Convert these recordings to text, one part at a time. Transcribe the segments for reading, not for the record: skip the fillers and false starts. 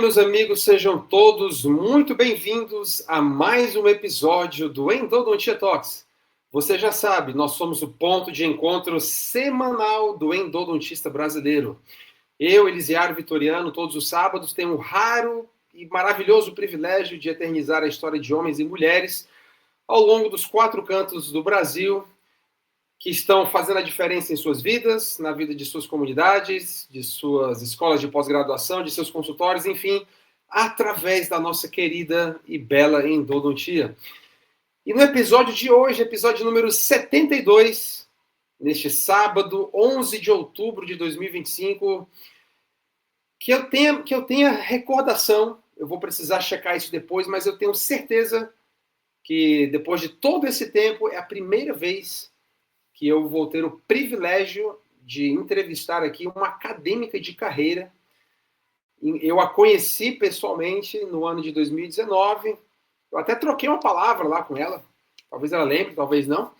Meus amigos, sejam todos muito bem-vindos a mais um episódio do Endodontia Talks. Você já sabe, nós somos o ponto de encontro semanal do endodontista brasileiro. Eu, Elisiário Vitoriano, todos os sábados, tenho um raro e maravilhoso privilégio de eternizar a história de homens e mulheres ao longo dos 4 cantos do Brasil, que estão fazendo a diferença em suas vidas, na vida de suas comunidades, de suas escolas de pós-graduação, de seus consultórios, enfim, através da nossa querida e bela endodontia. E no episódio de hoje, episódio número 72, neste sábado, 11 de outubro de 2025, que eu tenha recordação, eu vou precisar checar isso depois, mas eu tenho certeza que depois de todo esse tempo é a primeira vez que eu vou ter o privilégio de entrevistar aqui uma acadêmica de carreira. Eu a conheci pessoalmente no ano de 2019. Eu até troquei uma palavra lá com ela. Talvez ela lembre, talvez não.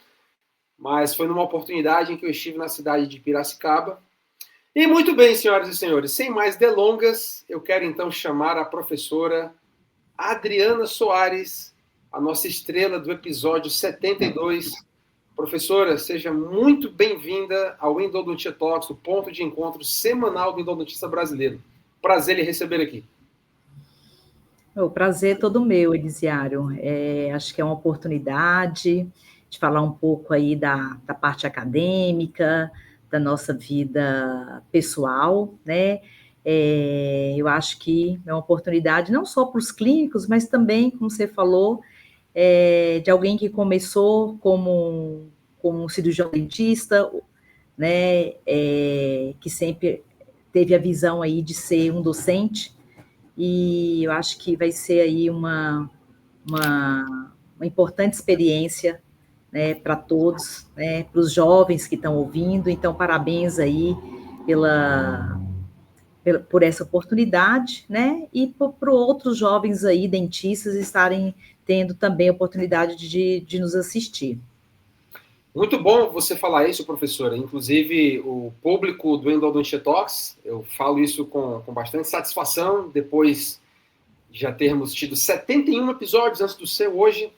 Mas foi numa oportunidade em que eu estive na cidade de Piracicaba. E muito bem, senhoras e senhores, sem mais delongas, eu quero então chamar a professora Adriana Soares, a nossa estrela do episódio 72. Professora, seja muito bem-vinda ao Endodontia Talks, o ponto de encontro semanal do endodontista brasileiro. Prazer lhe receber aqui. O prazer é todo meu, Elisiário. Acho que é uma oportunidade de falar um pouco aí da parte acadêmica, da nossa vida pessoal, né? Eu acho que é uma oportunidade não só para os clínicos, mas também, como você falou, de alguém que começou como um cirurgião dentista, né, que sempre teve a visão aí de ser um docente, e eu acho que vai ser aí uma importante experiência, né, para todos, né, para os jovens que estão ouvindo. Então, parabéns aí por essa oportunidade, né, e por outros jovens aí, dentistas, estarem tendo também a oportunidade de nos assistir. Muito bom você falar isso, professora. Inclusive, o público do Endodontia Talks, eu falo isso com bastante satisfação, depois de já termos tido 71 episódios antes do seu hoje.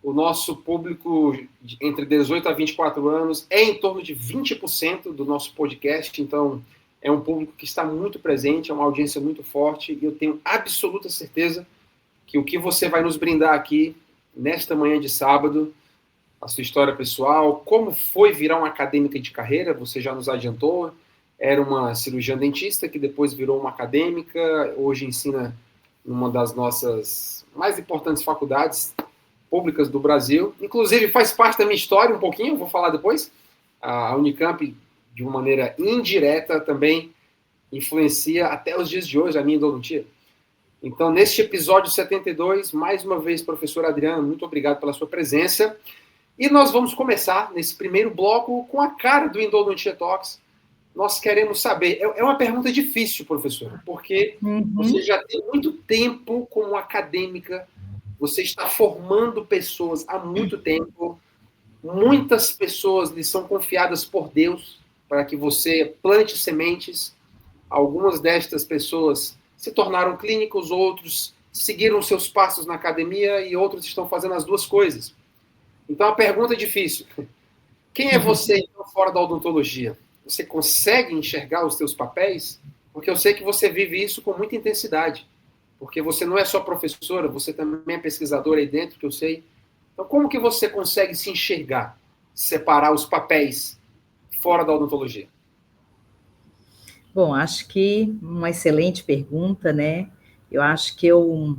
O nosso público entre 18 a 24 anos é em torno de 20% do nosso podcast, então é um público que está muito presente, é uma audiência muito forte, e eu tenho absoluta certeza que o que você vai nos brindar aqui, nesta manhã de sábado, a sua história pessoal, como foi virar uma acadêmica de carreira, você já nos adiantou, era uma cirurgiã dentista que depois virou uma acadêmica, hoje ensina numa das nossas mais importantes faculdades públicas do Brasil, inclusive faz parte da minha história um pouquinho, vou falar depois. A Unicamp, de uma maneira indireta, também influencia até os dias de hoje a minha endodontia. Então, neste episódio 72, mais uma vez, professora Adriana, muito obrigado pela sua presença. E nós vamos começar, nesse primeiro bloco, com a cara do Endodontia Talks. Nós queremos saber, é uma pergunta difícil, professora, porque você já tem muito tempo como acadêmica, você está formando pessoas há muito tempo, muitas pessoas lhe são confiadas por Deus para que você plante sementes. Algumas destas pessoas se tornaram clínicos, outros seguiram seus passos na academia e outros estão fazendo as duas coisas. Então, a pergunta é difícil. Quem é você, então, fora da odontologia? Você consegue enxergar os seus papéis? Porque eu sei que você vive isso com muita intensidade. Porque você não é só professora, você também é pesquisadora aí dentro, que eu sei. Então, como que você consegue se enxergar, separar os papéis fora da odontologia? Bom, acho que uma excelente pergunta, né? Eu acho que eu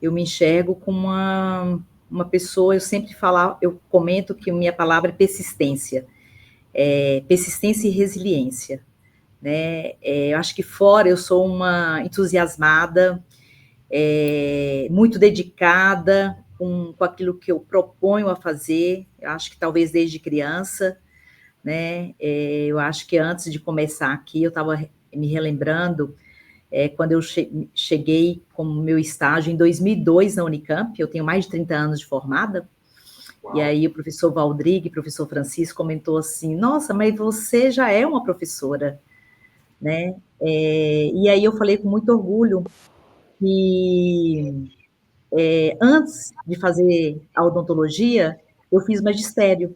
me enxergo como uma pessoa, eu comento que minha palavra é persistência. Persistência e resiliência, né? Eu acho que fora eu sou uma entusiasmada, muito dedicada com aquilo que eu proponho a fazer. Eu acho que talvez desde criança, né? Eu acho que antes de começar aqui, eu estava me relembrando, quando eu cheguei com o meu estágio em 2002 na Unicamp, eu tenho mais de 30 anos de formada. Uau. E aí o professor Valdrigue, o professor Francisco comentou assim, nossa, mas você já é uma professora, né? E aí eu falei com muito orgulho, que antes de fazer a odontologia, eu fiz magistério,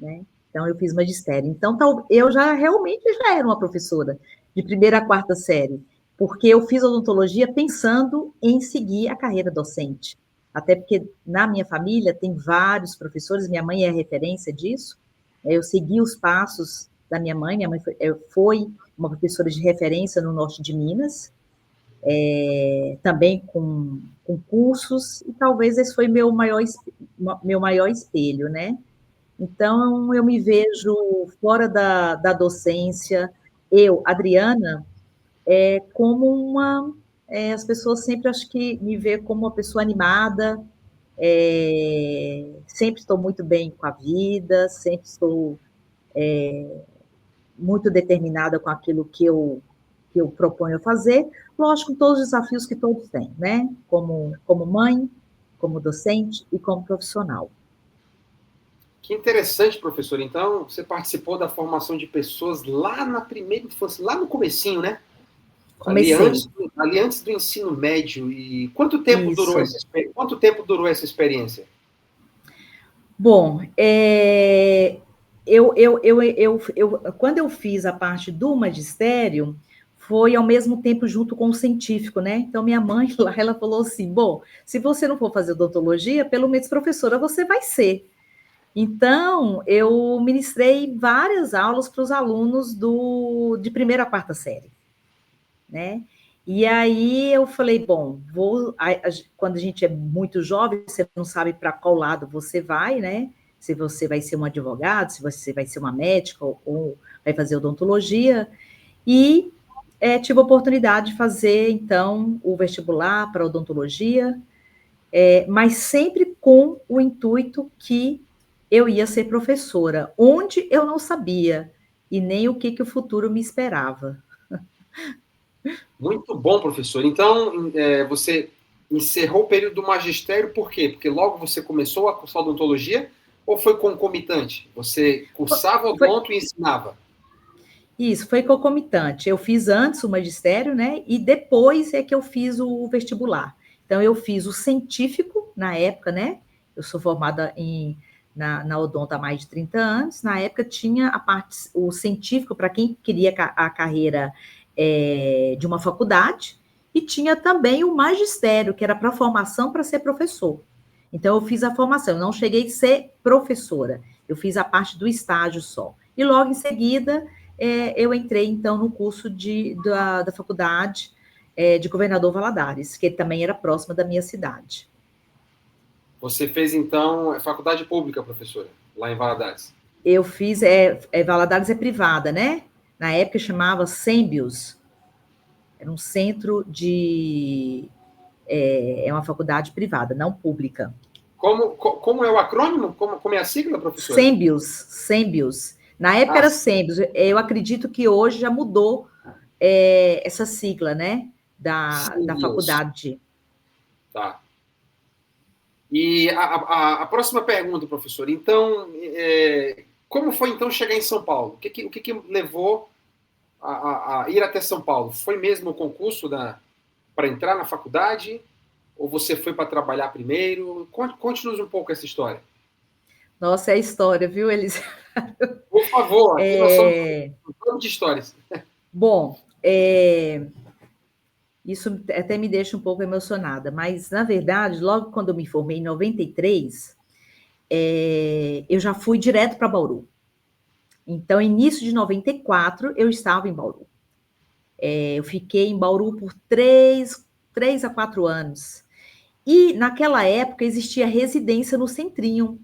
né? Então, eu fiz magistério. Então, eu já realmente já era uma professora de primeira a quarta série, porque eu fiz odontologia pensando em seguir a carreira docente. Até porque na minha família tem vários professores, minha mãe é referência disso. Eu segui os passos da minha mãe foi uma professora de referência no norte de Minas, também com cursos, e talvez esse foi meu maior espelho, né? Então, eu me vejo fora da docência, eu, Adriana, como as pessoas sempre acho que me vê como uma pessoa animada, sempre estou muito bem com a vida, sempre estou muito determinada com aquilo que eu proponho fazer, lógico, com todos os desafios que todos têm, né? Como mãe, como docente e como profissional. Que interessante, professor. Então, você participou da formação de pessoas lá na primeira infância, lá no comecinho, né? Comecei. Ali antes do ensino médio. E quanto tempo durou Isso. essa experiência? Bom, quando eu fiz a parte do magistério, foi ao mesmo tempo junto com o científico, né? Então, minha mãe lá, ela falou assim, bom, se você não for fazer odontologia, pelo menos professora você vai ser. Então, eu ministrei várias aulas para os alunos de primeira a quarta série, né? E aí eu falei, bom, quando a gente é muito jovem, você não sabe para qual lado você vai, né? Se você vai ser um advogado, se você vai ser uma médica ou vai fazer odontologia. E tive a oportunidade de fazer, então, o vestibular para odontologia, mas sempre com o intuito que eu ia ser professora, onde eu não sabia, e nem o que o futuro me esperava. Muito bom, professor. Então, você encerrou o período do magistério por quê? Porque logo você começou a cursar odontologia ou foi concomitante? Você cursava Foi, odonto e ensinava? Isso, foi concomitante. Eu fiz antes o magistério, né? E depois é que eu fiz o vestibular. Então, eu fiz o científico na época, né? Eu sou formada na Odonto há mais de 30 anos. Na época tinha o científico para quem queria a carreira de uma faculdade, e tinha também o magistério, que era para formação para ser professor. Então, eu fiz a formação, eu não cheguei a ser professora, eu fiz a parte do estágio só. E logo em seguida eu entrei, então, no curso da faculdade de Governador Valadares, que também era próxima da minha cidade. Você fez, então, faculdade pública, professora, lá em Valadares? Eu fiz, Valadares é privada, né? Na época chamava Sembius, era um centro é uma faculdade privada, não pública. Como é o acrônimo? Como é a sigla, professora? Sembius. Na época era Sembius. Eu acredito que hoje já mudou essa sigla, né? Da faculdade. Tá. E a próxima pergunta, professor. Então, como foi então chegar em São Paulo? O que levou a ir até São Paulo? Foi mesmo o concurso para entrar na faculdade? Ou você foi para trabalhar primeiro? Conte-nos um pouco essa história. Nossa, é história, viu, Elis? Por favor, aqui nós somos de histórias. Bom, isso até me deixa um pouco emocionada, mas, na verdade, logo quando eu me formei, em 93, eu já fui direto para Bauru. Então, início de 94, eu estava em Bauru. Eu fiquei em Bauru por 3 a 4 anos. E, naquela época, existia residência no Centrinho,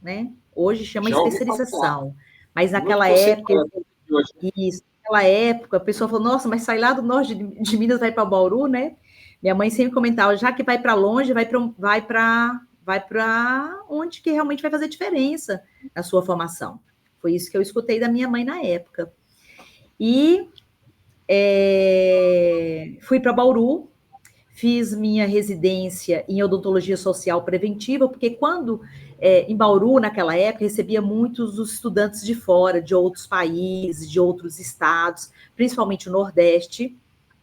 né? Hoje chama Já ouvi falar. especialização. Mas Muito naquela época, conceitual hoje. naquela época, a pessoa falou, nossa, mas sai lá do norte de Minas, vai para Bauru, né? Minha mãe sempre comentava, já que vai para longe, vai para onde que realmente vai fazer diferença na sua formação. Foi isso que eu escutei da minha mãe na época. E fui para Bauru, fiz minha residência em odontologia social preventiva, porque quando em Bauru, naquela época, recebia muitos dos estudantes de fora, de outros países, de outros estados, principalmente o Nordeste,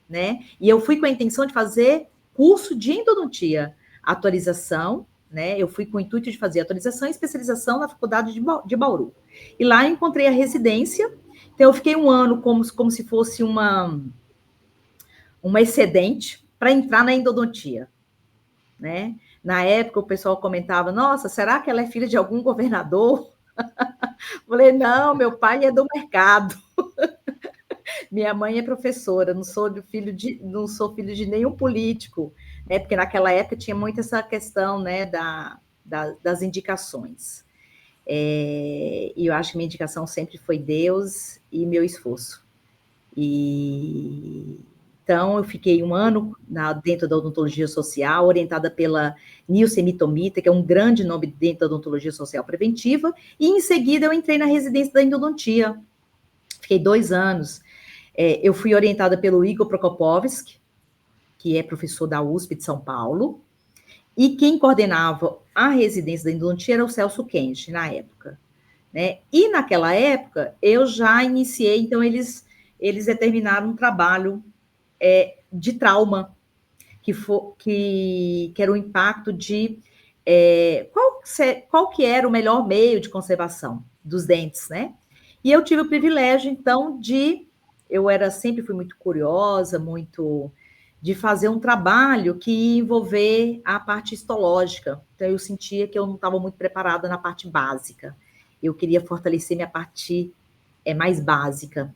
né? E eu fui com a intenção de fazer curso de endodontia, atualização, né? Eu fui com o intuito de fazer atualização e especialização na faculdade de Bauru. E lá eu encontrei a residência, então eu fiquei um ano como se fosse uma excedente para entrar na endodontia, né? Na época o pessoal comentava, nossa, será que ela é filha de algum governador? Falei, não, meu pai é do mercado. Minha mãe é professora, não sou filho de nenhum político, né? Porque naquela época tinha muito essa questão, né, das indicações. E eu acho que minha indicação sempre foi Deus e meu esforço. Então, eu fiquei um ano dentro da odontologia social, orientada pela Nilce Mitomita, que é um grande nome dentro da odontologia social preventiva, e em seguida eu entrei na residência da endodontia. Fiquei 2 anos. Eu fui orientada pelo Igor Prokopovski, que é professor da USP de São Paulo, e quem coordenava a residência da endodontia era o Celso Kenji, na época, né? E naquela época, eu já iniciei, então eles determinaram um trabalho de trauma, que era o impacto de qual que era o melhor meio de conservação dos dentes, né? E eu tive o privilégio, então, sempre fui muito curiosa, de fazer um trabalho que ia envolver a parte histológica. Então, eu sentia que eu não estava muito preparada na parte básica. Eu queria fortalecer minha parte mais básica.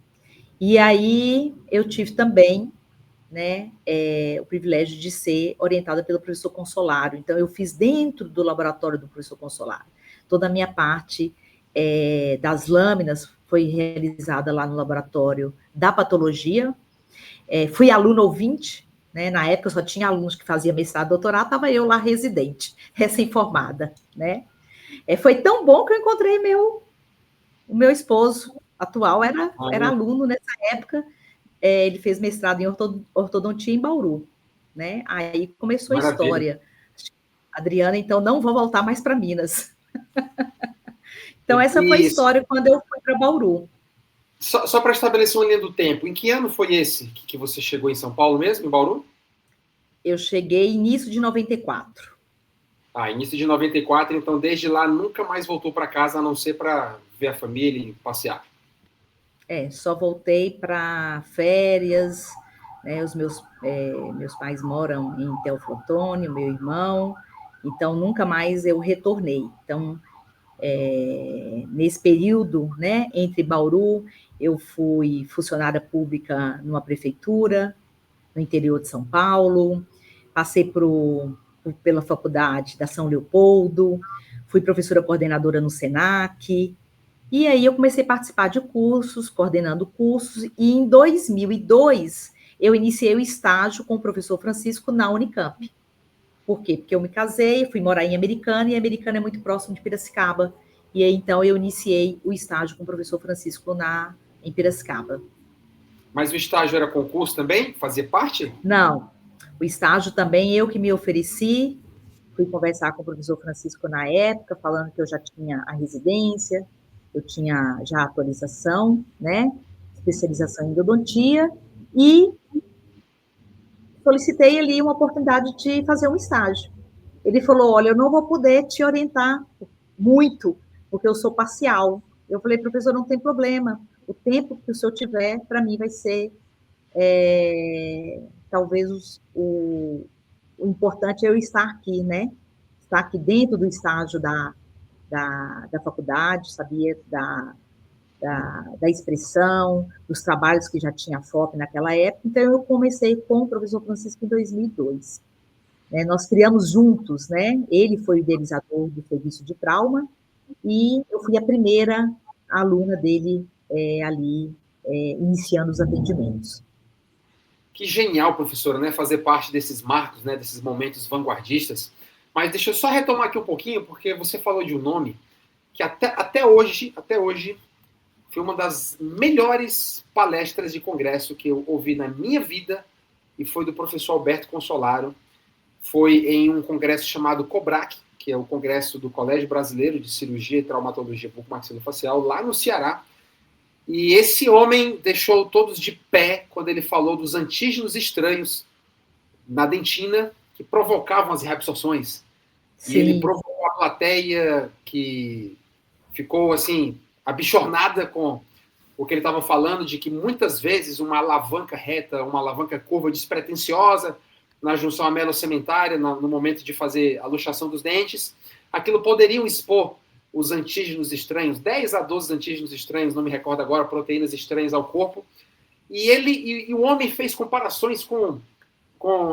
E aí, eu tive também, né, o privilégio de ser orientada pelo professor Consolaro. Então, eu fiz dentro do laboratório do professor Consolaro. Toda a minha parte das lâminas foi realizada lá no laboratório da patologia. Fui aluna ouvinte, né? Na época só tinha alunos que faziam mestrado, doutorado, estava eu lá residente, recém-formada, né? Foi tão bom que eu encontrei o meu esposo atual, era aluno nessa época, ele fez mestrado em ortodontia em Bauru, né? Aí começou a história. Adriana, então, não vou voltar mais para Minas. Então, essa foi a história quando eu fui para Bauru. Só para estabelecer uma linha do tempo, em que ano foi esse que você chegou em São Paulo mesmo, em Bauru? Eu cheguei início de 94. Início de 94, então desde lá nunca mais voltou para casa, a não ser para ver a família e passear. Só voltei para férias, né? Os meus pais moram em Teoflotone, o meu irmão, então nunca mais eu retornei. Então, nesse período, né, entre Bauru, eu fui funcionária pública numa prefeitura, no interior de São Paulo, passei pela faculdade da São Leopoldo, fui professora coordenadora no SENAC, e aí eu comecei a participar de cursos, coordenando cursos, e em 2002 eu iniciei o estágio com o professor Francisco na Unicamp. Por quê? Porque eu me casei, fui morar em Americana, e Americana é muito próximo de Piracicaba, e aí então eu iniciei o estágio com o professor Francisco em Piracicaba. Mas o estágio era concurso também? Fazia parte? Não, o estágio também eu que me ofereci, fui conversar com o professor Francisco na época, falando que eu já tinha a residência, eu tinha já a atualização, né, especialização em endodontia, e solicitei ali uma oportunidade de fazer um estágio. Ele falou, olha, eu não vou poder te orientar muito, porque eu sou parcial. Eu falei, professor, não tem problema, o tempo que o senhor tiver, para mim vai ser, talvez o importante é eu estar aqui, né, estar aqui dentro do estágio da faculdade, sabia da expressão, dos trabalhos que já tinha a FOP naquela época, então eu comecei com o professor Francisco em 2002. Nós criamos juntos, né? Ele foi o idealizador do serviço de trauma, e eu fui a primeira aluna dele ali, iniciando os atendimentos. Que genial, professora, né? Fazer parte desses marcos, né? Desses momentos vanguardistas. Mas deixa eu só retomar aqui um pouquinho, porque você falou de um nome que até hoje foi uma das melhores palestras de congresso que eu ouvi na minha vida, e foi do professor Alberto Consolaro. Foi em um congresso chamado COBRAC, que é o Congresso do Colégio Brasileiro de Cirurgia e Traumatologia Bucomaxilofacial, lá no Ceará. E esse homem deixou todos de pé quando ele falou dos antígenos estranhos na dentina que provocavam as reabsorções. Sim. E ele provocou a plateia que ficou, assim, abichornada com o que ele estava falando, de que muitas vezes uma alavanca reta, uma alavanca curva despretensiosa na junção amelo-sementária, no momento de fazer a luxação dos dentes, aquilo poderiam expor os antígenos estranhos, 10 a 12 antígenos estranhos, não me recordo agora, proteínas estranhas ao corpo. E o homem fez comparações com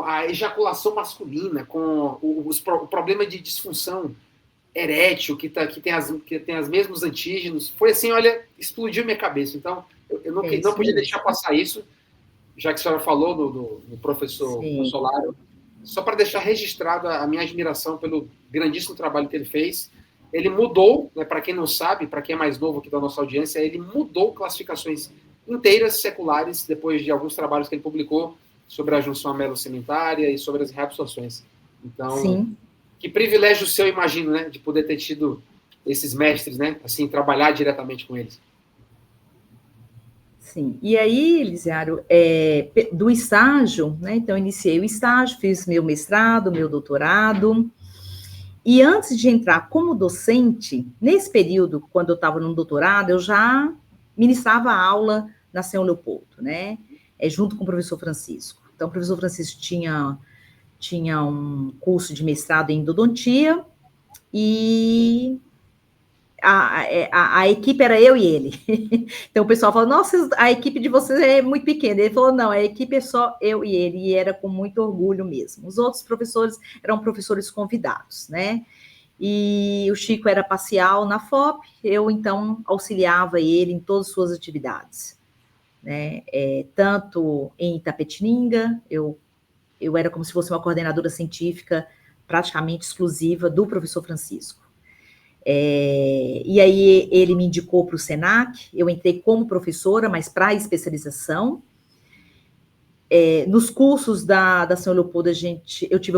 a ejaculação masculina, com o problema de disfunção erétil, que tem as mesmos antígenos. Foi assim, olha, explodiu minha cabeça. Então, eu não podia deixar passar isso, já que a senhora falou do professor Consolaro, só para deixar registrado a minha admiração pelo grandíssimo trabalho que ele fez. Ele mudou, né, para quem não sabe, para quem é mais novo aqui da nossa audiência, ele mudou classificações inteiras seculares depois de alguns trabalhos que ele publicou sobre a junção amelo-sementária e sobre as reabsorções. Então, sim, que privilégio seu, imagino, né, de poder ter tido esses mestres, né, assim, trabalhar diretamente com eles. Sim, e aí, Elisiário, do estágio, né, então eu iniciei o estágio, fiz meu mestrado, meu doutorado, e antes de entrar como docente, nesse período, quando eu estava no doutorado, eu já ministrava aula na São Leopoldo, né, junto com o professor Francisco. Então, o professor Francisco tinha um curso de mestrado em endodontia, e a equipe era eu e ele. Então o pessoal falou, nossa, a equipe de vocês é muito pequena. Ele falou, não, a equipe é só eu e ele, e era com muito orgulho mesmo. Os outros professores eram professores convidados, né? E o Chico era parcial na FOP, eu então auxiliava ele em todas as suas atividades, né? Tanto em Itapetininga, eu era como se fosse uma coordenadora científica praticamente exclusiva do professor Francisco. E aí ele me indicou para o SENAC, eu entrei como professora, mas para especialização. Nos cursos da São Leopoldo, eu tive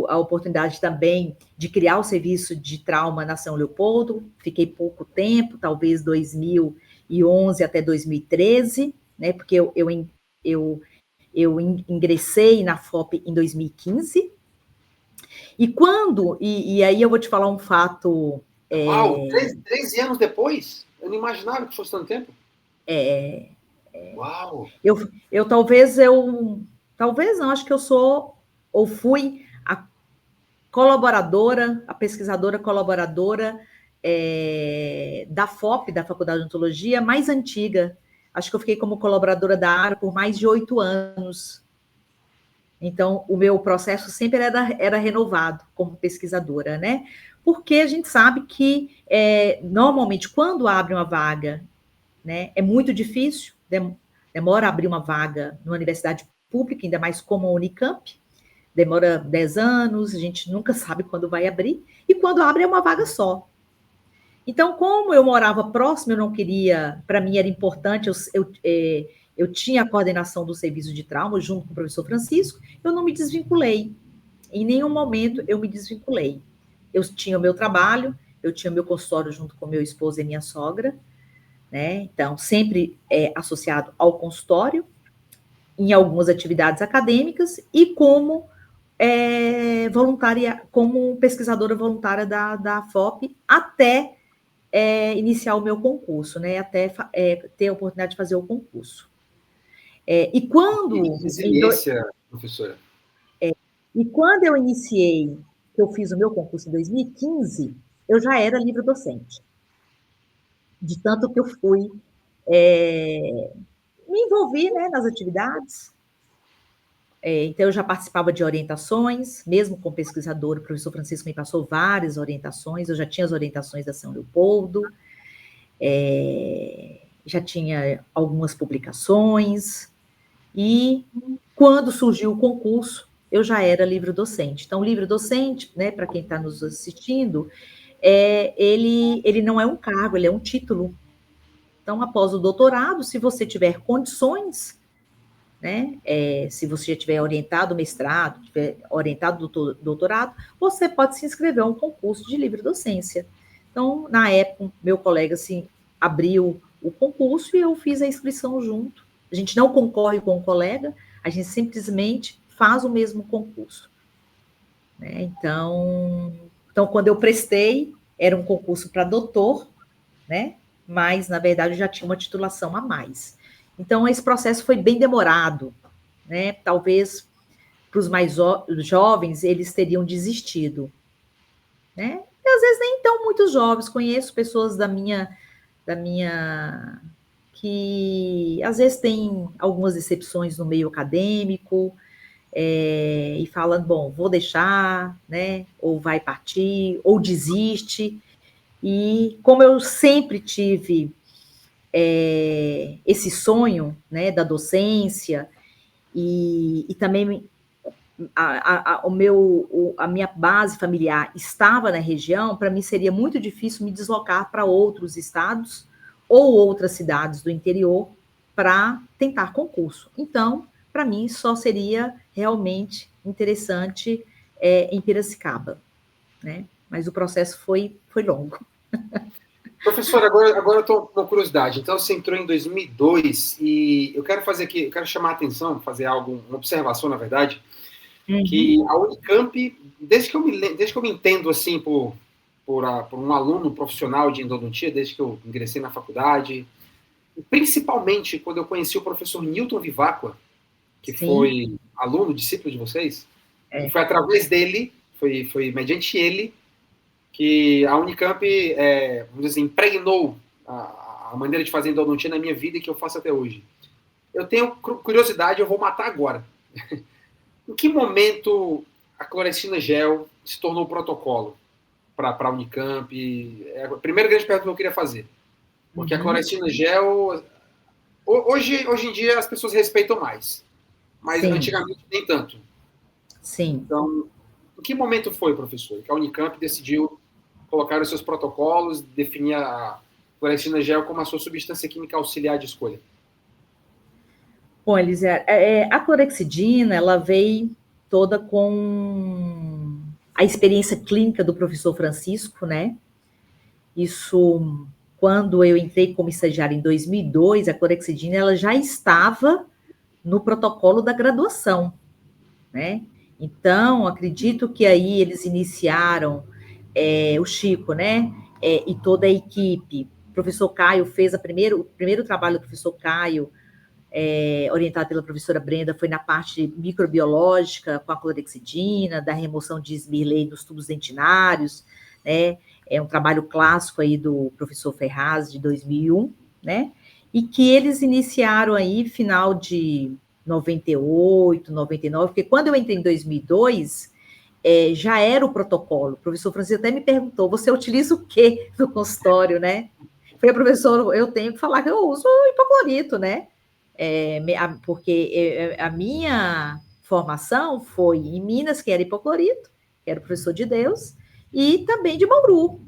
a oportunidade também de criar o serviço de trauma na São Leopoldo, fiquei pouco tempo, talvez 2011 até 2013, né, porque eu ingressei na FOP em 2015, e aí eu vou te falar um fato... Uau, 13 anos depois? Eu não imaginava que fosse tanto tempo. Uau! Talvez não, acho que eu sou, ou fui, a colaboradora, a pesquisadora colaboradora da FOP, da Faculdade de Odontologia, mais antiga. Acho que eu fiquei como colaboradora da área por mais de 8 anos. Então, o meu processo sempre era renovado como pesquisadora, né? Porque a gente sabe que, normalmente, quando abre uma vaga, né, é muito difícil, demora a abrir uma vaga numa universidade pública, ainda mais como a Unicamp, demora 10 anos, a gente nunca sabe quando vai abrir, e quando abre é uma vaga só. Então, como eu morava próximo, eu não queria, para mim era importante, eu tinha a coordenação do serviço de trauma junto com o professor Francisco, eu não me desvinculei. Em nenhum momento eu me desvinculei. Eu tinha o meu trabalho, eu tinha o meu consultório junto com meu esposo e minha sogra, né? Então, sempre associado ao consultório, em algumas atividades acadêmicas, e como voluntária, como pesquisadora voluntária da FOP, até iniciar o meu concurso, né? Até ter a oportunidade de fazer o concurso. E quando... professora. E quando eu iniciei, que eu fiz o meu concurso em 2015, eu já era livre-docente. De tanto que eu fui me envolvi, né, nas atividades. Então, eu já participava de orientações, mesmo como pesquisador, o professor Francisco me passou várias orientações, eu já tinha as orientações da São Leopoldo, já tinha algumas publicações, e quando surgiu o concurso, eu já era livre-docente. Então, livre-docente, né, para quem está nos assistindo, ele não é um cargo, ele é um título. Então, após o doutorado, se você tiver condições, né, se você já tiver orientado o mestrado, tiver orientado o doutorado, você pode se inscrever a um concurso de livre-docência. Então, na época, meu colega abriu o concurso e eu fiz a inscrição junto. A gente não concorre com o colega, a gente simplesmente faz o mesmo concurso, né? Então, quando eu prestei, era um concurso para doutor, né? Mas, na verdade, eu já tinha uma titulação a mais. Então, esse processo foi bem demorado, né? Talvez para os mais jovens, eles teriam desistido, né? E às vezes nem tão muitos jovens. Conheço pessoas da minha que às vezes tem algumas decepções no meio acadêmico, e falando, bom, vou deixar, né? Ou vai partir, ou desiste. E como eu sempre tive esse sonho, né, da docência, e também a minha base familiar estava na região, para mim seria muito difícil me deslocar para outros estados ou outras cidades do interior para tentar concurso. Então, para mim, só seria realmente interessante em Piracicaba, né? Mas o processo foi longo. Professor, agora eu estou com curiosidade. Então, você entrou em 2002 e eu quero fazer aqui, eu quero chamar a atenção, fazer algo, uma observação, na verdade, que a Unicamp, desde que eu me entendo assim por um aluno profissional de endodontia, desde que eu ingressei na faculdade, principalmente quando eu conheci o professor Newton Vivacqua, que Sim. foi aluno, discípulo de vocês, e foi através dele, foi mediante ele, que a Unicamp, vamos dizer, impregnou a maneira de fazer endodontia na minha vida e que eu faço até hoje. Eu tenho curiosidade, eu vou matar agora. Em que momento a clorexina gel se tornou protocolo para a Unicamp? É a primeira grande pergunta que eu queria fazer. Porque a clorexina gel, hoje em dia as pessoas respeitam mais, mas Sim. antigamente nem tanto. Sim. Então, em que momento foi, professor, que a Unicamp decidiu colocar os seus protocolos, definir a clorexina gel como a sua substância química auxiliar de escolha? Bom, Elisa, a clorexidina, ela veio toda com a experiência clínica do professor Francisco, né? Isso, quando eu entrei como estagiária em 2002, a clorexidina, ela já estava no protocolo da graduação, né? Então, acredito que aí eles iniciaram, o Chico, né? E toda a equipe. O professor Caio fez o primeiro trabalho do professor Caio, orientado pela professora Brenda, foi na parte microbiológica, com a clorexidina, da remoção de Smirley nos tubos dentinários, né? É um trabalho clássico aí do professor Ferraz, de 2001, né? E que eles iniciaram aí final de 98, 99, porque quando eu entrei em 2002, já era o protocolo. O professor Francisco até me perguntou, você utiliza o quê no consultório, né? Falei, professor, eu tenho que falar que eu uso hipoclorito, né? Porque a minha formação foi em Minas, que era hipoclorito, que era o professor de Deus, e também de Bauru,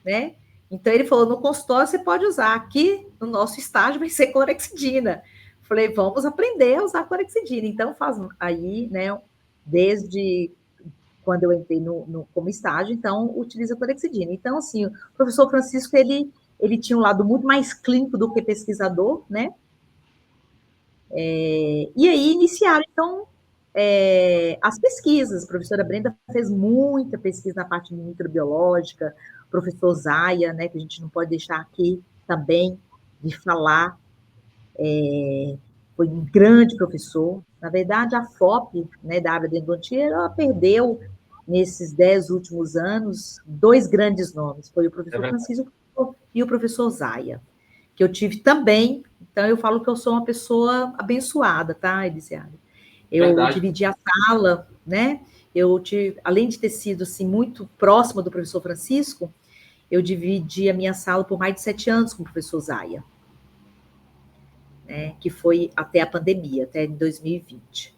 né? Então, ele falou, no consultório você pode usar, aqui no nosso estágio vai ser clorexidina. Falei, vamos aprender a usar clorexidina. Então, faz aí, né, desde quando eu entrei como estágio, então, utiliza clorexidina. Então, assim, o professor Francisco, ele tinha um lado muito mais clínico do que pesquisador, né? E aí iniciaram, então, as pesquisas. A professora Brenda fez muita pesquisa na parte microbiológica, o professor Zaya, né, que a gente não pode deixar aqui também de falar, foi um grande professor. Na verdade, a FOP, né, da área de endodontia, ela perdeu, nesses 10 últimos anos, 2 grandes nomes, foi o professor Francisco e o professor Zaya, que eu tive também. Então, eu falo que eu sou uma pessoa abençoada, tá, Elisiário? Eu dividi a sala, né? Além de ter sido, assim, muito próxima do professor Francisco, eu dividi a minha sala por mais de 7 anos com o professor Zaya, né? Que foi até a pandemia, até 2020.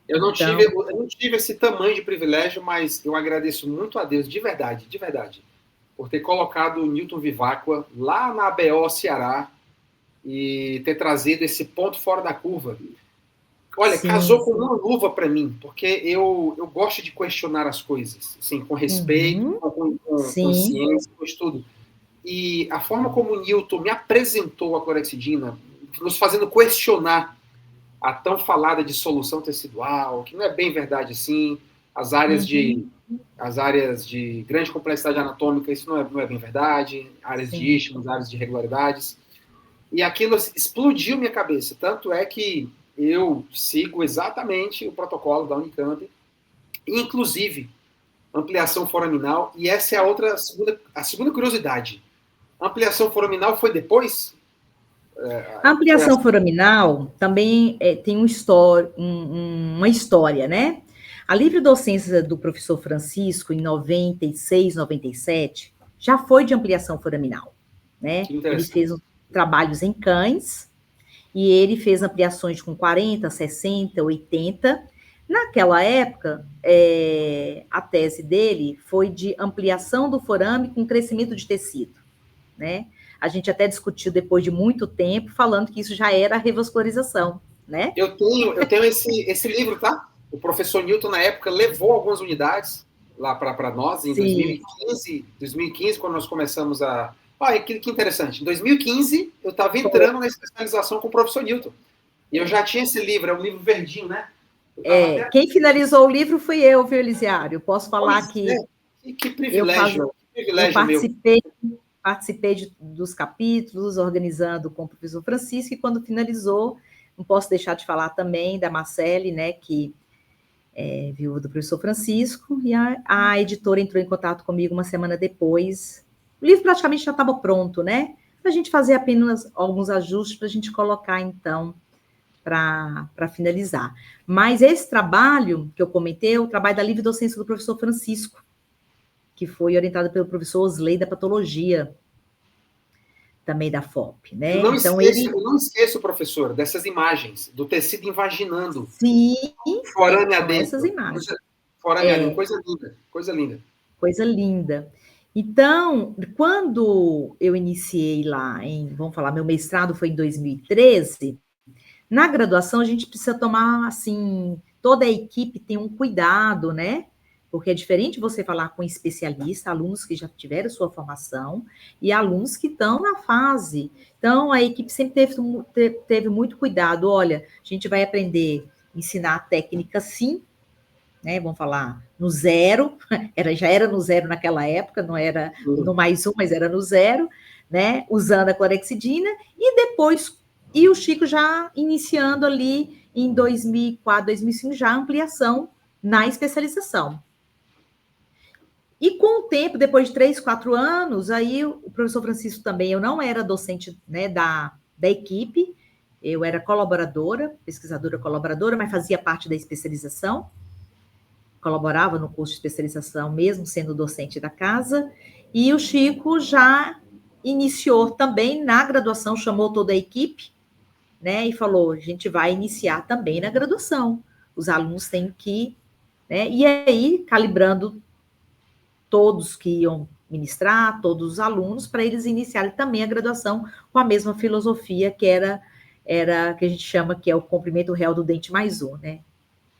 Eu não tive esse tamanho de privilégio, mas eu agradeço muito a Deus, de verdade, por ter colocado o Newton Vivacqua lá na ABO Ceará e ter trazido esse ponto fora da curva. Olha, sim, casou com uma luva para mim, porque eu gosto de questionar as coisas, assim, com respeito, com ciência, com estudo. E a forma como o Newton me apresentou a clorexidina, nos fazendo questionar a tão falada dissolução tecidual, que não é bem verdade assim, as áreas de grande complexidade anatômica, isso não é bem verdade, áreas de Sim. isthmos, áreas de irregularidades. E aquilo explodiu minha cabeça. Tanto é que eu sigo exatamente o protocolo da Unicamp, inclusive ampliação foraminal. E essa é a segunda curiosidade. A ampliação foraminal foi depois? A Foi ampliação foraminal também tem uma história, né? A livre docência do professor Francisco, em 96, 97, já foi de ampliação foraminal, né? que Ele fez interessante. trabalhos em cães, e ele fez ampliações com 40, 60, 80. Naquela época, a tese dele foi de ampliação do forame com crescimento de tecido, né? A gente até discutiu depois de muito tempo, falando que isso já era revascularização, né? Eu tenho esse livro, tá? O professor Newton, na época, levou algumas unidades lá para nós, em Sim. 2015, quando nós começamos a. Olha, que interessante. Em 2015, eu estava entrando na especialização com o professor Newton. E eu já tinha esse livro, é um livro verdinho, né? Eu tava até... Quem finalizou o livro fui eu, viu, Elisiário? Posso falar Pois que que eu, privilégio, que eu privilégio meu. participei dos capítulos, organizando com o professor Francisco, e quando finalizou, não posso deixar de falar também da Marcele, né, que é viúva do professor Francisco, e a editora entrou em contato comigo uma semana depois. O livro praticamente já estava pronto, né? Para a gente fazer apenas alguns ajustes, para a gente colocar, então, para finalizar. Mas esse trabalho que eu comentei é o trabalho da livre docência do professor Francisco, que foi orientado pelo professor Osley da patologia, também da FOP, né? Então ele... Eu não esqueço, professor, dessas imagens do tecido invaginando, Sim, forame são essas adentro. imagens. Forame adentro, coisa linda, coisa linda. Coisa linda. Então, quando eu iniciei lá vamos falar, meu mestrado foi em 2013, na graduação a gente precisa tomar, assim, toda a equipe tem um cuidado, né? Porque é diferente você falar com especialista, alunos que já tiveram sua formação e alunos que estão na fase. Então, a equipe sempre teve muito cuidado. Olha, a gente vai aprender, ensinar a técnica sim, né? Vamos falar no zero, já era no zero naquela época, não era no mais um, mas era no zero, né? Usando a clorexidina, e depois, e o Chico já iniciando ali em 2004, 2005, já a ampliação na especialização. E com o tempo, depois de 3, 4 anos, aí o professor Francisco também, eu não era docente, né, da equipe, eu era colaboradora, pesquisadora colaboradora, mas fazia parte da especialização, colaborava no curso de especialização, mesmo sendo docente da casa, e o Chico já iniciou também na graduação, chamou toda a equipe, né, e falou, a gente vai iniciar também na graduação, os alunos têm que, né, e aí, calibrando todos que iam ministrar, todos os alunos, para eles iniciarem também a graduação com a mesma filosofia que era que a gente chama que é o comprimento real do dente mais um, né,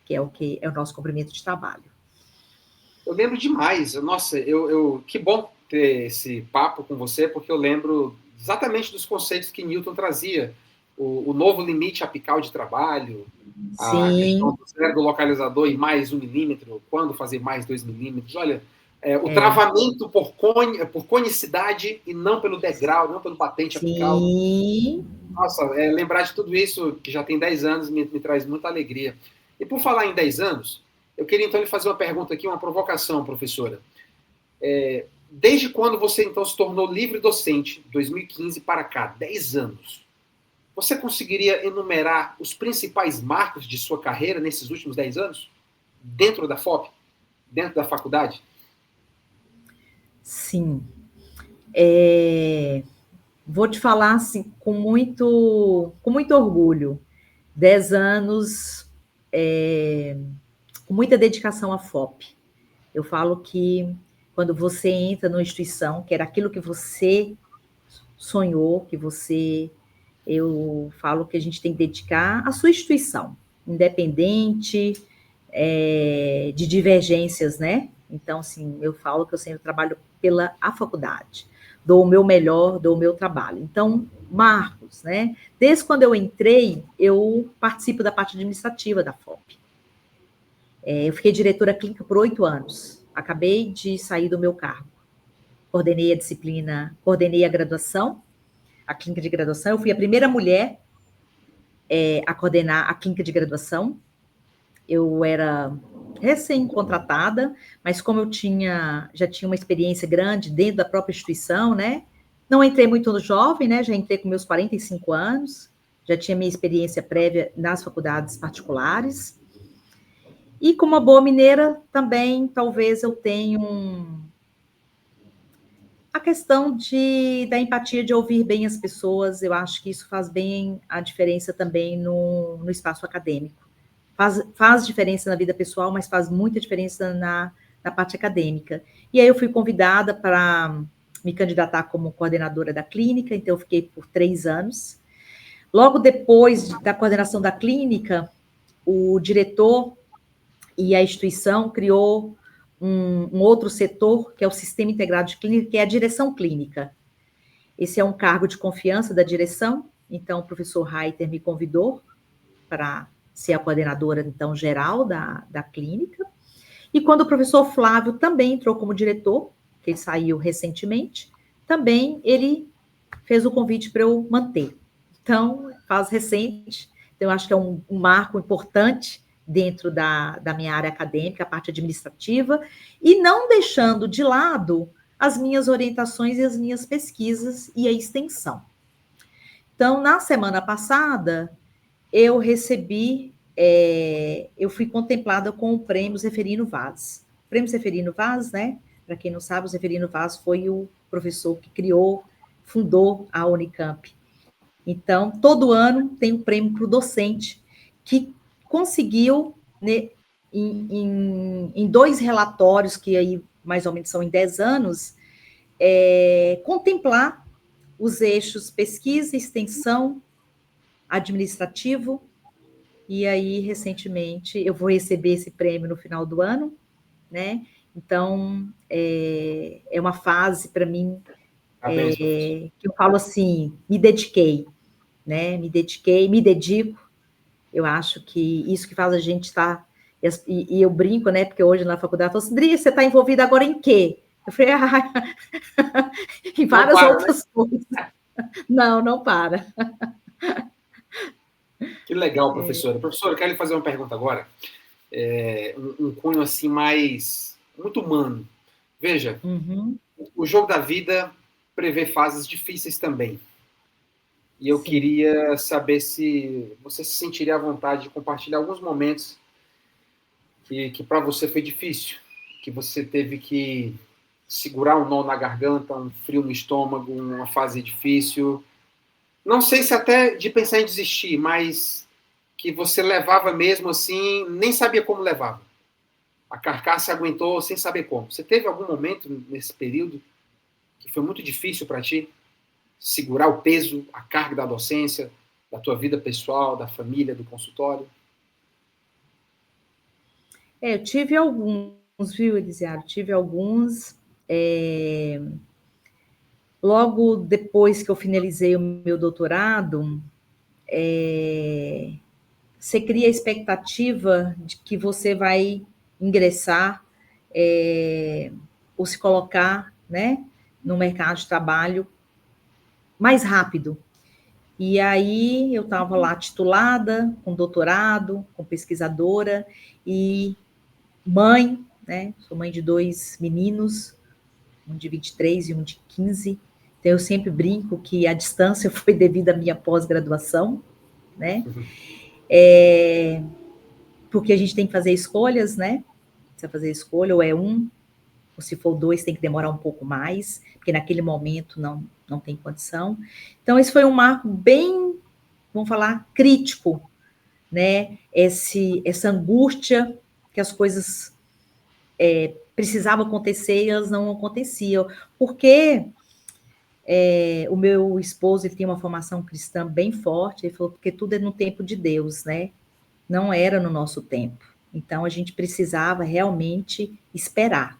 que é o nosso comprimento de trabalho. Eu lembro demais. Nossa, que bom ter esse papo com você, porque eu lembro exatamente dos conceitos que Newton trazia. O novo limite apical de trabalho, a questão Sim. do zero do localizador e mais 1 milímetro, quando fazer mais 2 milímetros. Olha, o travamento por conicidade e não pelo degrau, não pelo batente apical. Sim. Nossa, lembrar de tudo isso, que já tem 10 anos, me traz muita alegria. E por falar em 10 anos, eu queria então lhe fazer uma pergunta aqui, uma provocação, professora. Desde quando você então se tornou livre docente, 2015 para cá, 10 anos, você conseguiria enumerar os principais marcos de sua carreira nesses últimos 10 anos? Dentro da FOP? Dentro da faculdade? Sim. Vou te falar assim, com muito orgulho. 10 anos com muita dedicação à FOP. Eu falo que quando você entra numa instituição, que era aquilo que você sonhou, eu falo que a gente tem que dedicar à sua instituição, independente de divergências, né? Então, assim, eu falo que eu sempre trabalho pela a faculdade, dou o meu melhor, dou o meu trabalho. Então, marcos, né? Desde quando eu entrei, eu participo da parte administrativa da FOP. Eu fiquei diretora clínica por 8 anos. Acabei de sair do meu cargo. Coordenei a disciplina, coordenei a graduação, a clínica de graduação. Eu fui a primeira mulher a coordenar a clínica de graduação. Eu era recém-contratada, mas como eu já tinha uma experiência grande dentro da própria instituição, né? Não entrei muito no jovem, né? Já entrei com meus 45 anos, já tinha minha experiência prévia nas faculdades particulares. E como uma boa mineira, também talvez eu tenha a questão da empatia, de ouvir bem as pessoas. Eu acho que isso faz bem a diferença também no espaço acadêmico. Faz diferença na vida pessoal, mas faz muita diferença na parte acadêmica. E aí eu fui convidada para me candidatar como coordenadora da clínica, então eu fiquei por 3 anos. Logo depois da coordenação da clínica, o diretor e a instituição criou um outro setor, que é o Sistema Integrado de Clínica, que é a direção clínica. Esse é um cargo de confiança da direção, então o professor Reiter me convidou para ser a coordenadora, então, geral da clínica. E quando o professor Flávio também entrou como diretor, que ele saiu recentemente, também ele fez o convite para eu manter. Então, faz recente, então eu acho que é um marco importante dentro da minha área acadêmica, a parte administrativa, e não deixando de lado as minhas orientações e as minhas pesquisas e a extensão. Então, na semana passada, eu recebi, eu fui contemplada com o Prêmio Zeferino Vaz. O Prêmio Zeferino Vaz, né? Para quem não sabe, o Zeferino Vaz foi o professor que fundou a Unicamp. Então, todo ano tem um prêmio para o docente que conseguiu, né, em 2 relatórios, que aí mais ou menos são em 10 anos, contemplar os eixos pesquisa, extensão, administrativo. E aí, recentemente, eu vou receber esse prêmio no final do ano, né? Então, é uma fase para mim que eu falo assim, me dediquei, né? Me dediquei, me dedico. Eu acho que isso que faz a gente estar. E eu brinco, né? Porque hoje na faculdade eu falo assim, Dri, você está envolvida agora em quê? Eu falei, em várias outras coisas. Não, não para. Que legal, professora. Professora, eu quero lhe fazer uma pergunta agora. Um cunho assim mais muito humano. Veja, o jogo da vida prevê fases difíceis também. E eu queria saber se você se sentiria à vontade de compartilhar alguns momentos que para você foi difícil, que você teve que segurar um nó na garganta, um frio no estômago, uma fase difícil. Não sei se até de pensar em desistir, mas que você levava mesmo assim, nem sabia como levava. A carcaça aguentou sem saber como. Você teve algum momento nesse período que foi muito difícil para ti? Segurar o peso, a carga da docência, da tua vida pessoal, da família, do consultório? Eu tive alguns, viu, Elisiário? Tive alguns. Logo depois que eu finalizei o meu doutorado, você cria a expectativa de que você vai ingressar ou se colocar, né, no mercado de trabalho mais rápido. E aí eu estava lá titulada, com doutorado, com pesquisadora e mãe, né? Sou mãe de 2 meninos, um de 23 e um de 15. Então eu sempre brinco que a distância foi devido à minha pós-graduação, né? Porque a gente tem que fazer escolhas, né? Precisa fazer escolha, ou é um, ou se for 2, tem que demorar um pouco mais, porque naquele momento não tem condição. Então, esse foi um marco bem, vamos falar, crítico, né? Essa angústia que as coisas precisavam acontecer e elas não aconteciam. Porque o meu esposo ele tem uma formação cristã bem forte, ele falou, porque tudo é no tempo de Deus, né? Não era no nosso tempo. Então, a gente precisava realmente esperar.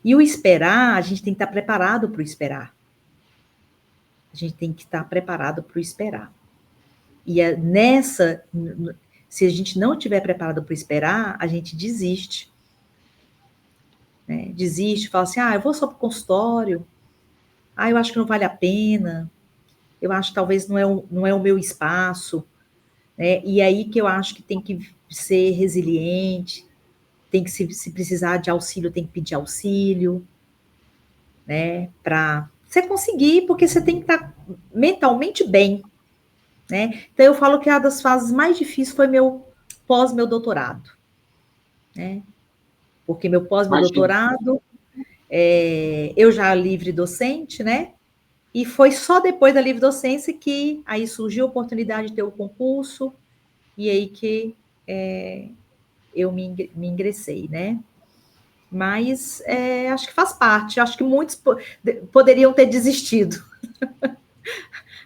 E o esperar, a gente tem que estar preparado para o esperar. A gente tem que estar preparado para o esperar. E se a gente não estiver preparado para esperar, a gente desiste. Né? Desiste, fala assim, eu vou só para o consultório, eu acho que não vale a pena, eu acho que talvez não é o meu espaço, né? E aí que eu acho que tem que ser resiliente, tem que, se precisar de auxílio, tem que pedir auxílio, né? Para você conseguir, porque você tem que estar mentalmente bem, né? Então, eu falo que uma das fases mais difíceis foi meu doutorado, né? Porque meu meu Imagino. doutorado, eu já livre docente, né? E foi só depois da livre docência que aí surgiu a oportunidade de ter o concurso, e aí que eu me ingressei, né? Mas acho que faz parte, acho que muitos poderiam ter desistido.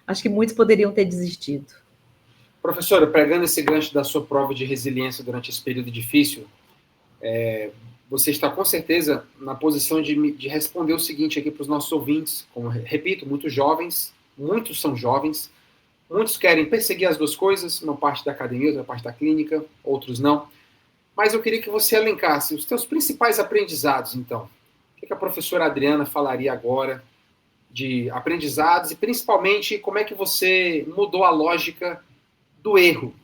Acho que muitos poderiam ter desistido. Professora, pegando esse gancho da sua prova de resiliência durante esse período difícil, você está com certeza na posição de responder o seguinte aqui para os nossos ouvintes. Como repito, muitos são jovens, muitos querem perseguir as duas coisas, uma parte da academia, outra parte da clínica, outros não. Mas eu queria que você elencasse os seus principais aprendizados, então. O que a professora Adriana falaria agora de aprendizados e, principalmente, como é que você mudou a lógica do erro?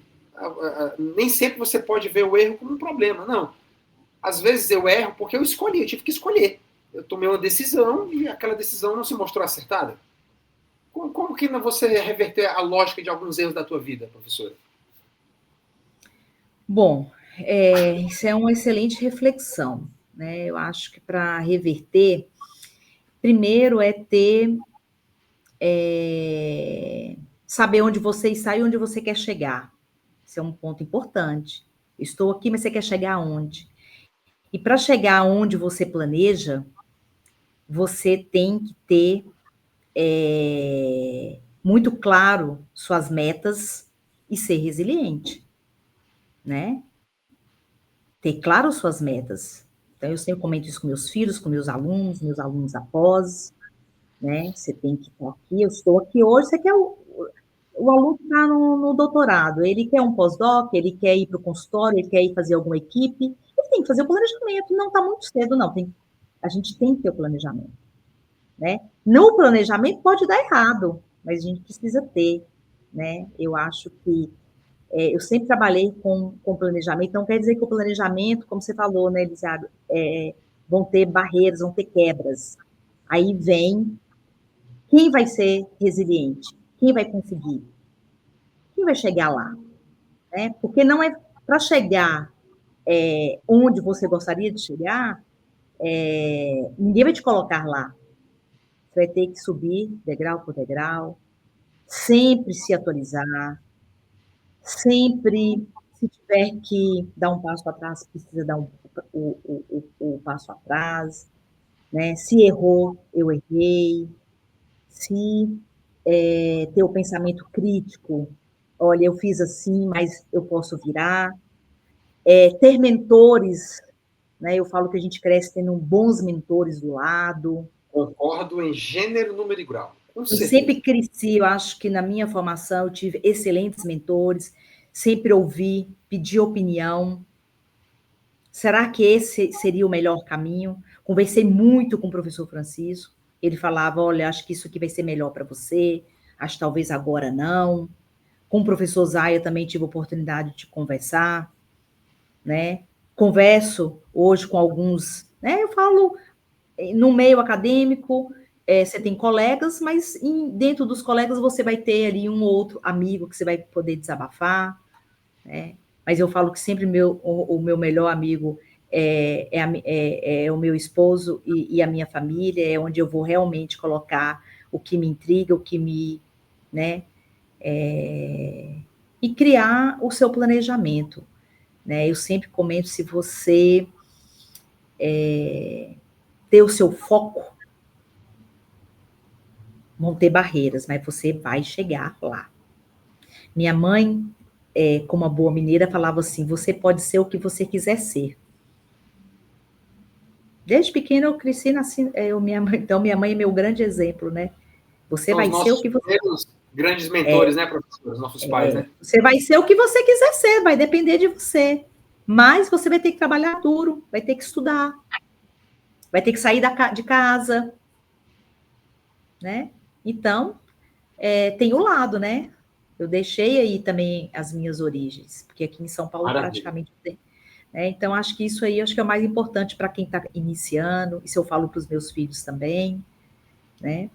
Nem sempre você pode ver o erro como um problema, não. Às vezes eu erro porque eu tive que escolher. Eu tomei uma decisão e aquela decisão não se mostrou acertada. Como que você reverter a lógica de alguns erros da tua vida, professora? Bom, isso é uma excelente reflexão, né? Eu acho que para reverter, primeiro saber onde você está e onde você quer chegar. Isso é um ponto importante. Estou aqui, mas você quer chegar aonde? E para chegar onde você planeja, você tem que ter muito claro suas metas e ser resiliente, né? Ter claro suas metas. Então, eu sempre comento isso com meus filhos, com meus alunos após, né? Você tem que estar aqui, eu estou aqui hoje, você quer o aluno está no doutorado, ele quer um pós-doc, ele quer ir para o consultório, ele quer ir fazer alguma equipe, ele tem que fazer o planejamento, não está muito cedo, não. A gente tem que ter o planejamento, né? No planejamento pode dar errado, mas a gente precisa ter, né? Eu acho que eu sempre trabalhei com planejamento, não quer dizer que o planejamento, como você falou, né, Elisiário, vão ter barreiras, vão ter quebras. Aí vem quem vai ser resiliente, quem vai conseguir, quem vai chegar lá, né? Porque não é para chegar onde você gostaria de chegar, ninguém vai te colocar lá. Você vai ter que subir degrau por degrau, sempre se atualizar, sempre, se tiver que dar um passo atrás, precisa dar o passo atrás, né? Se errou, eu errei. Se ter o pensamento crítico, olha, eu fiz assim, mas eu posso virar. Ter mentores, né? Eu falo que a gente cresce tendo bons mentores do lado. Concordo em gênero, número e grau. Com Eu certeza. sempre cresci, eu acho que na minha formação eu tive excelentes mentores, sempre ouvi, pedi opinião. Será que esse seria o melhor caminho? Conversei muito com o professor Francisco. Ele falava: olha, acho que isso aqui vai ser melhor para você, acho que talvez agora não. Com o professor Zaya também tive a oportunidade de conversar, né? Converso hoje com alguns, né? Eu falo no meio acadêmico, você tem colegas, mas dentro dos colegas você vai ter ali um ou outro amigo que você vai poder desabafar, né? Mas eu falo que sempre o meu melhor amigo é o meu esposo e a minha família, é onde eu vou realmente colocar o que me intriga, o que me, né? E criar o seu planejamento, né? Eu sempre comento, se você ter o seu foco, vão ter barreiras, mas você vai chegar lá. Minha mãe como uma boa mineira, falava assim, você pode ser o que você quiser ser. Desde pequena eu cresci, nasci, então minha mãe é meu grande exemplo, né? Você vai ser o que você... grandes mentores, né, professor? Os nossos pais, né? Você vai ser o que você quiser ser, vai depender de você. Mas você vai ter que trabalhar duro, vai ter que estudar, vai ter que sair de casa, né? Então, tem o lado, né? Eu deixei aí também as minhas origens, porque aqui em São Paulo praticamente tem. Né? Então, acho que isso aí acho que é o mais importante para quem está iniciando, isso eu falo para os meus filhos também, né?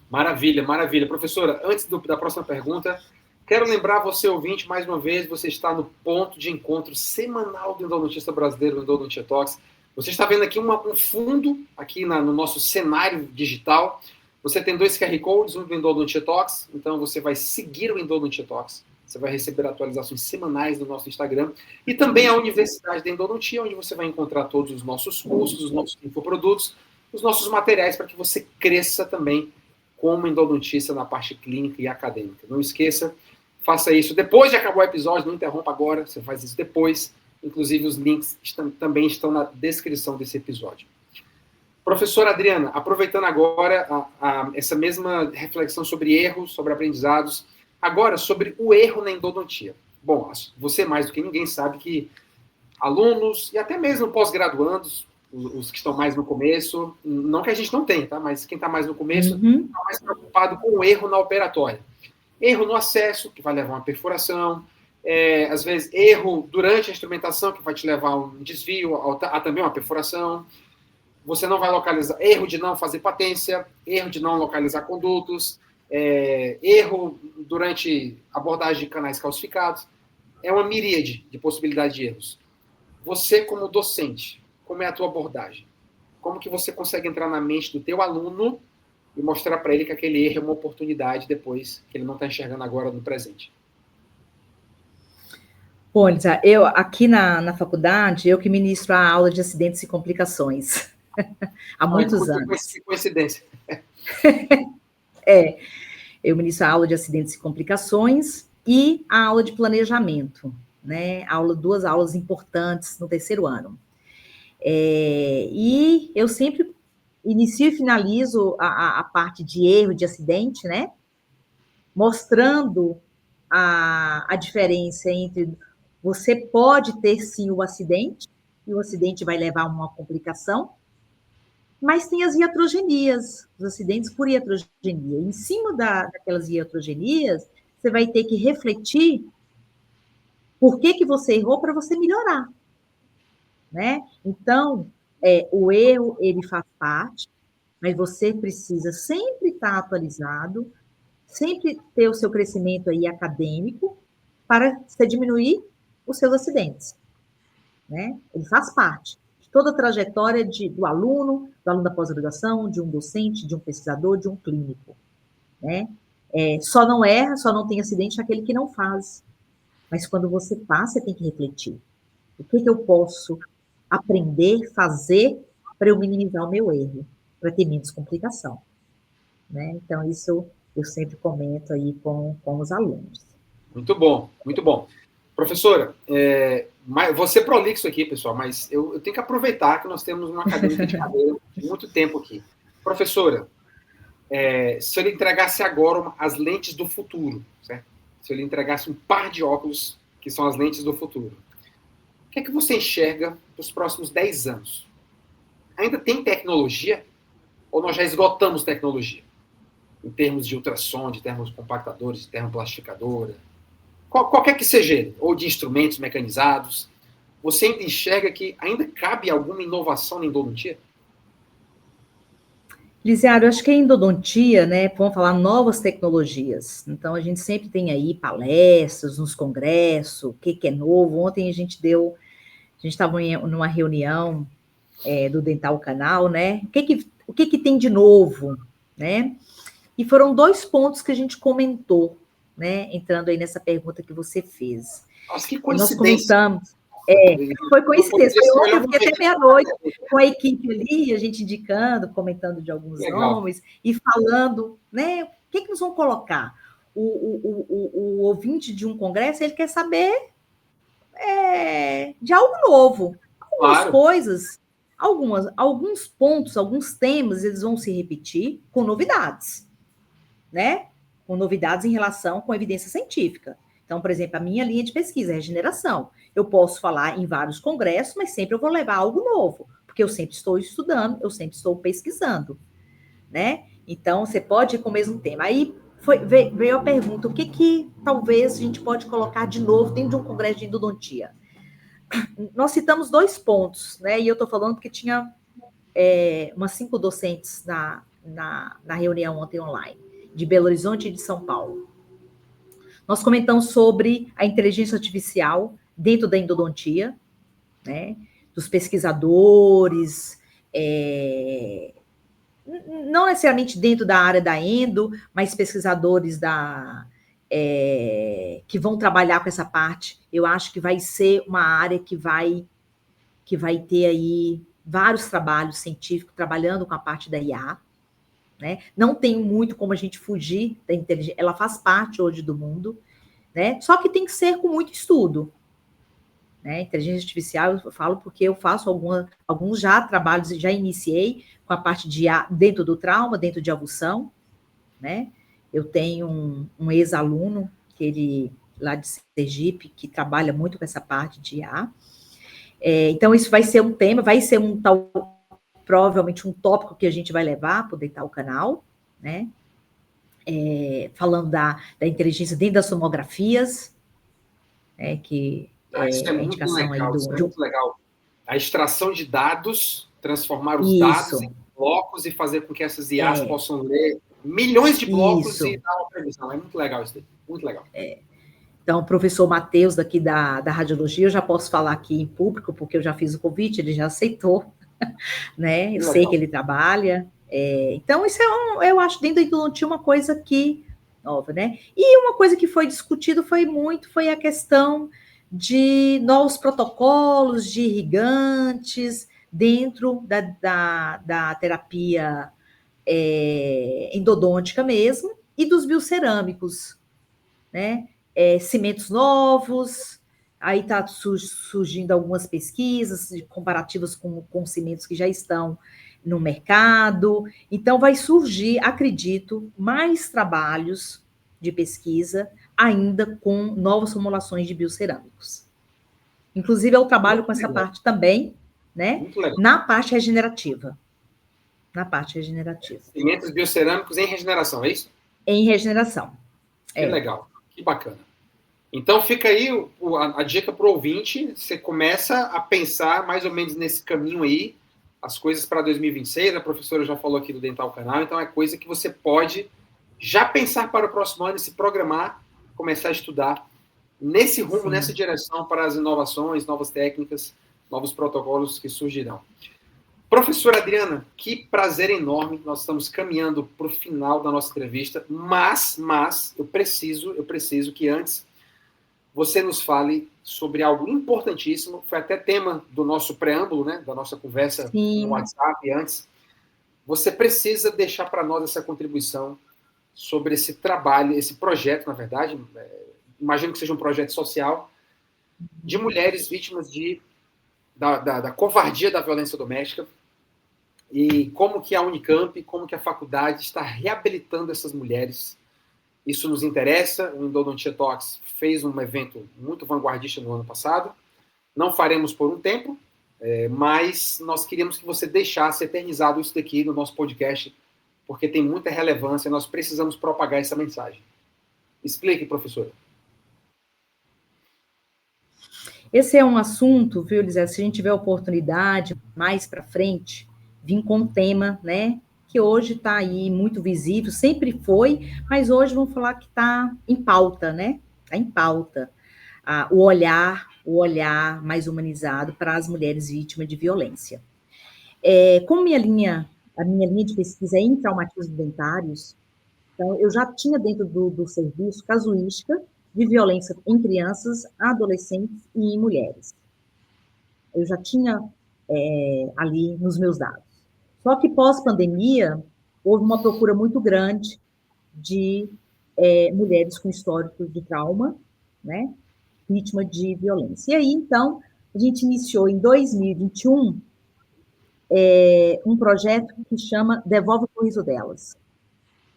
Maravilha, maravilha. Professora, antes da próxima pergunta, quero lembrar você, ouvinte, mais uma vez, você está no ponto de encontro semanal do endodontista brasileiro, o Endodontia Talks. Você está vendo aqui um fundo, aqui no nosso cenário digital. Você tem 2 QR Codes, um do Endodontia Talks, então você vai seguir o Endodontia Talks. Você vai receber atualizações semanais no nosso Instagram. E também a Universidade da Endodontia, onde você vai encontrar todos os nossos cursos, os nossos infoprodutos, os nossos materiais para que você cresça também como endodontista na parte clínica e acadêmica. Não esqueça, faça isso depois de acabar o episódio, não interrompa agora, você faz isso depois. Inclusive, os links também estão na descrição desse episódio. Professora Adriana, aproveitando agora essa mesma reflexão sobre erros, sobre aprendizados, agora sobre o erro na endodontia. Bom, você mais do que ninguém sabe que alunos e até mesmo pós-graduandos, os que estão mais no começo, não que a gente não tenha, tá? Mas quem está mais no começo está mais preocupado com o erro na operatória. Erro no acesso, que vai levar a uma perfuração, às vezes erro durante a instrumentação, que vai te levar a um desvio, a também uma perfuração. Você não vai localizar, erro de não fazer patência, erro de não localizar condutos, erro durante abordagem de canais calcificados. É uma miríade de possibilidades de erros. Você, como docente, como é a tua abordagem? Como que você consegue entrar na mente do teu aluno e mostrar para ele que aquele erro é uma oportunidade depois que ele não está enxergando agora no presente? Bom, Lisa, eu aqui na faculdade, eu que ministro a aula de acidentes e complicações. Há muitos anos. Que coincidência. Eu ministro a aula de acidentes e complicações e a aula de planejamento, né? Duas aulas importantes no terceiro ano. E eu sempre inicio e finalizo a parte de erro, de acidente, né? Mostrando a diferença entre você pode ter sim o acidente, e o acidente vai levar a uma complicação, mas tem as iatrogenias, os acidentes por iatrogenia. Em cima daquelas iatrogenias, você vai ter que refletir por que você errou para você melhorar, né? Então, o erro, ele faz parte, mas você precisa sempre estar atualizado, sempre ter o seu crescimento aí acadêmico para você diminuir os seus acidentes, né? Ele faz parte de toda a trajetória do aluno da pós-graduação, de um docente, de um pesquisador, de um clínico, né? Só não erra, só não tem acidente aquele que não faz. Mas quando você faz, você tem que refletir. O que eu posso aprender, fazer para eu minimizar o meu erro, para ter menos complicação, né? Então, isso eu sempre comento aí com os alunos. Muito bom, muito bom. Professora, você prolixo aqui, pessoal, mas eu tenho que aproveitar que nós temos uma acadêmica de cadeira de muito tempo aqui. Professora, se eu lhe entregasse agora as lentes do futuro, certo? Se eu lhe entregasse um par de óculos que são as lentes do futuro, o que é que você enxerga para os próximos 10 anos? Ainda tem tecnologia? Ou nós já esgotamos tecnologia? Em termos de ultrassom, de termos compactadores, de termoplastificadora, qualquer que seja ele, ou de instrumentos mecanizados, você ainda enxerga que ainda cabe alguma inovação na endodontia? Lisiário, eu acho que a endodontia, né, vamos falar novas tecnologias. Então, a gente sempre tem aí palestras nos congressos, o que é novo. Ontem a gente estava numa reunião do Dental Canal, né? O que tem de novo, né? E foram 2 pontos que a gente comentou, né? Entrando aí nessa pergunta que você fez. Nossa, que coincidência. Nós comentamos. Foi coincidência. Eu fiquei até meia-noite com a equipe ali, a gente indicando, comentando de alguns nomes e falando, né? O que nós vamos colocar? o ouvinte de um congresso, ele quer saber de algo novo. Algumas coisas, alguns pontos, alguns temas, eles vão se repetir com novidades, né? Com novidades em relação com evidência científica. Então, por exemplo, a minha linha de pesquisa é regeneração. Eu posso falar em vários congressos, mas sempre eu vou levar algo novo, porque eu sempre estou estudando, eu sempre estou pesquisando, né? Então, você pode ir com o mesmo tema. Aí veio a pergunta, o que talvez a gente pode colocar de novo dentro de um congresso de endodontia? Nós citamos 2 pontos, né? E eu estou falando porque tinha umas 5 docentes na reunião ontem online, de Belo Horizonte e de São Paulo. Nós comentamos sobre a inteligência artificial dentro da endodontia, né? Dos pesquisadores, não necessariamente dentro da área da endo, mas pesquisadores que vão trabalhar com essa parte. Eu acho que vai ser uma área que vai ter aí vários trabalhos científicos trabalhando com a parte da IA, né? Não tem muito como a gente fugir da inteligência, ela faz parte hoje do mundo, né? Só que tem que ser com muito estudo, né? Inteligência artificial, eu falo porque eu faço alguns já trabalhos, já iniciei com a parte de IA dentro do trauma, dentro de avulsão, né? Eu tenho um ex-aluno, que ele, lá de Sergipe, que trabalha muito com essa parte de IA. Então, isso vai ser um tema, vai ser provavelmente um tópico que a gente vai levar para o Dental Canal, né? Falando da inteligência dentro das tomografias, que isso é muito indicação legal, aí isso é muito legal. A extração de dados, transformar os dados em blocos e fazer com que essas IAs possam ler milhões de blocos e dar uma previsão. É muito legal isso daí, muito legal. Então, o professor Matheus, daqui da radiologia, eu já posso falar aqui em público, porque eu já fiz o convite, ele já aceitou, né? Eu sei que ele trabalha. Então, isso eu acho, dentro da endodontia, uma coisa nova, né? E uma coisa que foi discutido foi a questão de novos protocolos de irrigantes dentro da terapia endodôntica mesmo, e dos biocerâmicos, né? Cimentos novos, aí está surgindo algumas pesquisas comparativas com cimentos que já estão no mercado. Então, vai surgir, acredito, mais trabalhos de pesquisa ainda com novas formulações de biocerâmicos. Inclusive, eu trabalho com essa parte também, né? Na parte regenerativa. Cimentos biocerâmicos em regeneração, é isso? Em regeneração. Que legal, que bacana. Então, fica aí a dica para o ouvinte. Você começa a pensar mais ou menos nesse caminho aí, as coisas para 2026. A professora já falou aqui do Dental Canal, então é coisa que você pode já pensar para o próximo ano, se programar, começar a estudar nesse rumo, nessa direção para as inovações, novas técnicas, novos protocolos que surgirão. Professora Adriana, que prazer enorme. Nós estamos caminhando para o final da nossa entrevista, mas eu preciso que antes você nos fale sobre algo importantíssimo. Foi até tema do nosso preâmbulo, né, da nossa conversa no WhatsApp antes. Você precisa deixar para nós essa contribuição sobre esse trabalho, esse projeto, na verdade, imagino que seja um projeto social, de mulheres vítimas da covardia da violência doméstica, e como que a Unicamp, como que a faculdade está reabilitando essas mulheres. Isso nos interessa. O Endodontia Talks fez um evento muito vanguardista no ano passado. Não faremos por um tempo, mas nós queríamos que você deixasse eternizado isso daqui no nosso podcast, porque tem muita relevância, nós precisamos propagar essa mensagem. Explique, professora. Esse é um assunto, viu, Lisete, se a gente tiver oportunidade mais para frente, vir com um tema, né, que hoje está aí muito visível, sempre foi, mas hoje vamos falar que está em pauta, né? Está em pauta. O olhar mais humanizado para as mulheres vítimas de violência. Como a minha linha de pesquisa é em traumatismos dentários, então eu já tinha dentro do serviço casuística de violência em crianças, adolescentes e em mulheres. Eu já tinha ali nos meus dados. Só que pós-pandemia, houve uma procura muito grande de mulheres com histórico de trauma, né, vítima de violência. E aí, então, a gente iniciou em 2021 um projeto que chama Devolve o Sorriso Delas.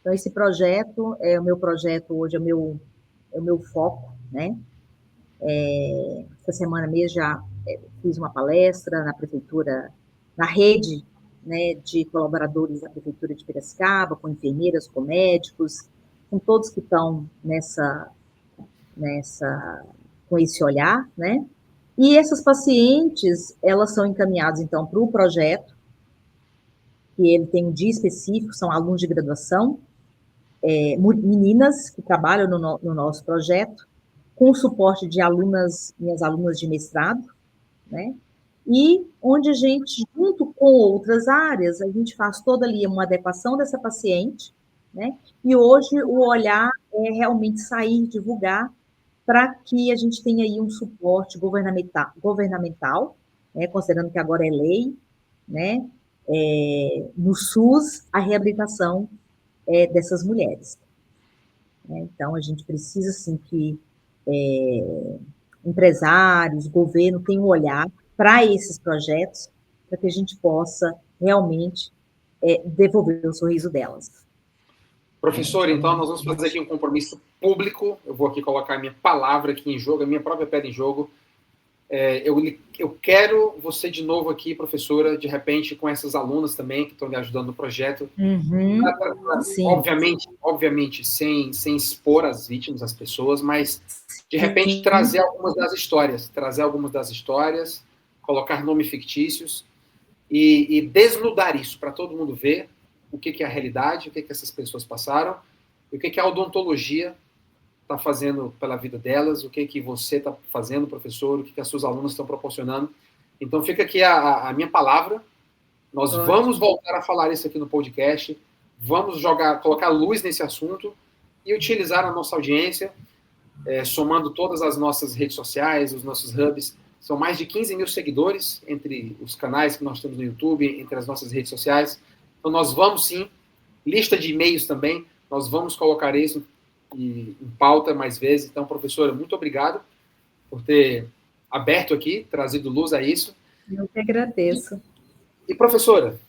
Então, esse projeto é o meu projeto hoje, é o meu foco, né? Essa semana mesmo já fiz uma palestra na prefeitura, na rede, né, de colaboradores da prefeitura de Piracicaba, com enfermeiras, com médicos, com todos que estão com esse olhar, né? E essas pacientes, elas são encaminhadas, então, para o projeto, que ele tem um dia específico, são alunos de graduação, meninas que trabalham no nosso projeto, com o suporte de minhas alunas de mestrado, né? E onde a gente, junto com outras áreas, a gente faz toda ali uma adequação dessa paciente, né? E hoje o olhar é realmente sair, divulgar, para que a gente tenha aí um suporte governamental, né? Considerando que agora é lei, né? No SUS, a reabilitação dessas mulheres. Então, a gente precisa, sim, que empresários, governo tenham um olhar para esses projetos, para que a gente possa realmente devolver o sorriso delas. Professor, então nós vamos fazer aqui um compromisso público. Eu vou aqui colocar a minha palavra aqui em jogo, a minha própria pedra em jogo. Eu quero você de novo aqui, professora, de repente com essas alunas também que estão me ajudando no projeto. Obviamente sem expor as vítimas, as pessoas, mas de repente trazer algumas das histórias, colocar nomes fictícios e desnudar isso para todo mundo ver o que é a realidade, o que essas pessoas passaram, e o que a odontologia está fazendo pela vida delas, o que você está fazendo, professor, o que as suas alunas estão proporcionando. Então fica aqui a minha palavra. Nós vamos voltar a falar isso aqui no podcast, vamos colocar luz nesse assunto e utilizar a nossa audiência, somando todas as nossas redes sociais, os nossos hubs. São mais de 15 mil seguidores entre os canais que nós temos no YouTube, entre as nossas redes sociais. Então, nós vamos, sim, lista de e-mails também, nós vamos colocar isso em pauta mais vezes. Então, professora, muito obrigado por ter aberto aqui, trazido luz a isso. Eu que agradeço. E professora,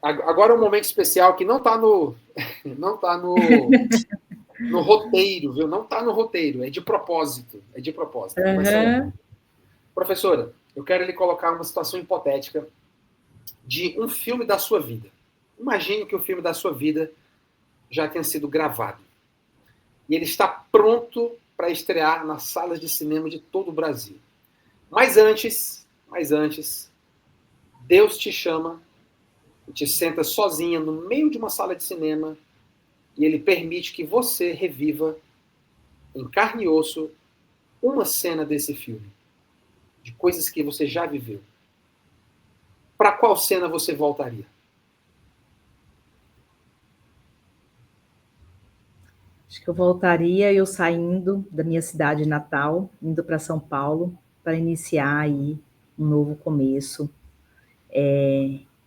agora é um momento especial que não está no roteiro, viu? Não está no roteiro, é de propósito. Uhum. Professora, eu quero lhe colocar uma situação hipotética de um filme da sua vida. Imagine que o filme da sua vida já tenha sido gravado. E ele está pronto para estrear nas salas de cinema de todo o Brasil. Mas antes, Deus te chama e te senta sozinha no meio de uma sala de cinema e ele permite que você reviva em carne e osso uma cena desse filme, de coisas que você já viveu. Para qual cena você voltaria? Acho que eu voltaria eu saindo da minha cidade natal, indo para São Paulo, para iniciar aí um novo começo,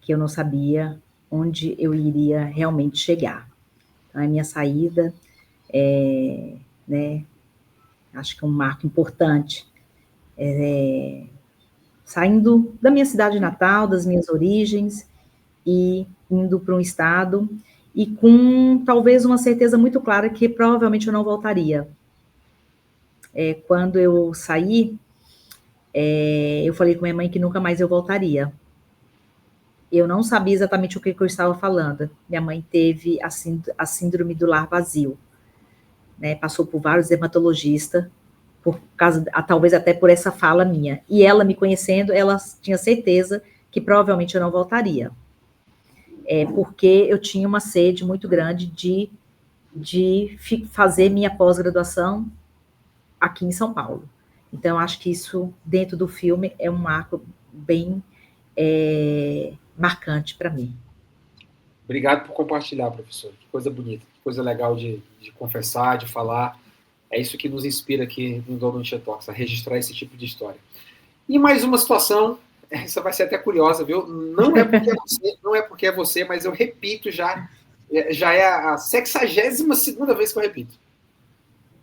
que eu não sabia onde eu iria realmente chegar. Então, a minha saída, né, acho que é um marco importante, saindo da minha cidade natal, das minhas origens, e indo para um estado, e com talvez uma certeza muito clara que provavelmente eu não voltaria. Quando eu saí, eu falei com minha mãe que nunca mais eu voltaria. Eu não sabia exatamente o que eu estava falando. Minha mãe teve a síndrome do lar vazio, né? Passou por vários dermatologistas, por causa, talvez até por essa fala minha. E ela, me conhecendo, ela tinha certeza que provavelmente eu não voltaria. Porque eu tinha uma sede muito grande de fazer minha pós-graduação aqui em São Paulo. Então, eu acho que isso, dentro do filme, é um marco bem marcante para mim. Obrigado por compartilhar, professor. Que coisa bonita, que coisa legal de confessar, de falar. É isso que nos inspira aqui no Endodontia Talks, a registrar esse tipo de história. E mais uma situação, essa vai ser até curiosa, viu? Não é porque é você, mas eu repito já é a 62ª vez que eu repito.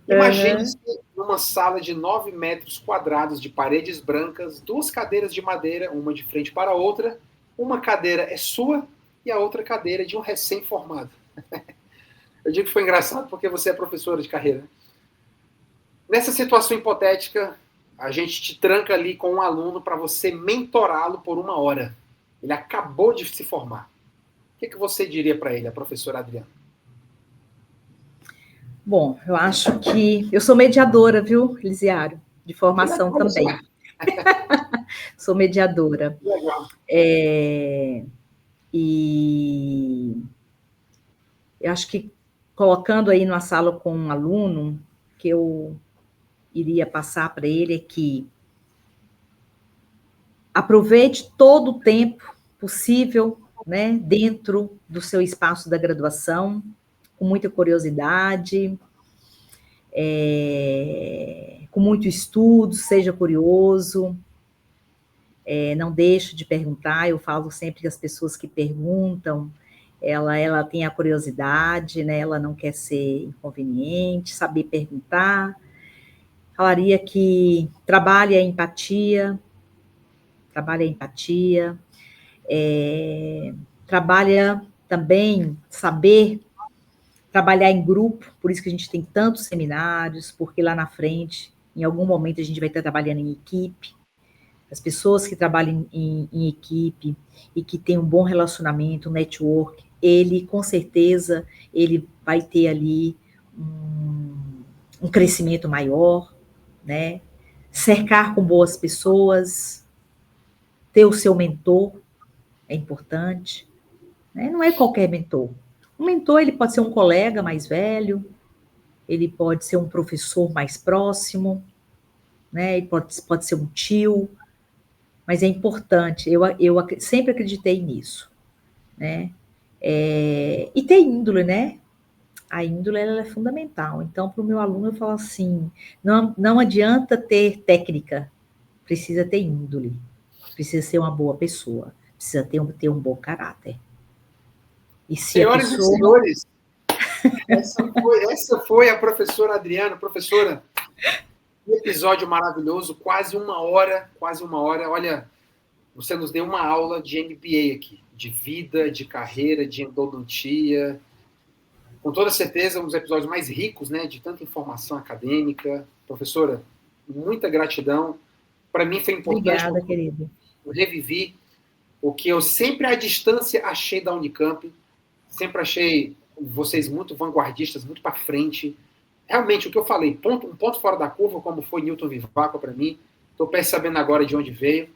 Imagine-se numa sala de 9 metros quadrados de paredes brancas, 2 cadeiras de madeira, uma de frente para a outra. Uma cadeira é sua e a outra cadeira é de um recém-formado. Eu digo que foi engraçado porque você é professora de carreira. Nessa situação hipotética, a gente te tranca ali com um aluno para você mentorá-lo por 1 hora. Ele acabou de se formar. O que você diria para ele, a professora Adriana? Bom, eu acho que... Eu sou mediadora, viu, Elisiário? De formação também. Sou mediadora. Legal. E eu acho que colocando aí numa sala com um aluno, que eu iria passar para ele é que aproveite todo o tempo possível, né, dentro do seu espaço da graduação, com muita curiosidade, com muito estudo, seja curioso, não deixe de perguntar. Eu falo sempre que as pessoas que perguntam, ela tem a curiosidade, né, ela não quer ser inconveniente, saber perguntar. Falaria que trabalhe a empatia, trabalha também saber trabalhar em grupo, por isso que a gente tem tantos seminários, porque lá na frente, em algum momento, a gente vai estar trabalhando em equipe. As pessoas que trabalham em equipe e que têm um bom relacionamento, um network, ele, com certeza, ele vai ter ali um crescimento maior, né? Cercar com boas pessoas, ter o seu mentor, é importante, né? Não é qualquer mentor. Um mentor, ele pode ser um colega mais velho, ele pode ser um professor mais próximo, né? Ele pode ser um tio, mas é importante, eu sempre acreditei nisso, né? E ter índole, né? A índole, ela é fundamental. Então, para o meu aluno, eu falo assim, não adianta ter técnica, precisa ter índole, precisa ser uma boa pessoa, precisa ter um bom caráter. E se Senhoras e senhores, essa foi a professora Adriana. Professora, um episódio maravilhoso, quase 1 hora. Olha, você nos deu uma aula de MBA aqui, de vida, de carreira, de endodontia. Com toda certeza, um dos episódios mais ricos, né, de tanta informação acadêmica. Professora, muita gratidão. Para mim foi importante. Obrigada, querido. Eu revivi o que eu sempre à distância achei da Unicamp. Sempre achei vocês muito vanguardistas, muito para frente. Realmente, o que eu falei, um ponto fora da curva, como foi Newton Vivaco para mim. Estou percebendo agora de onde veio.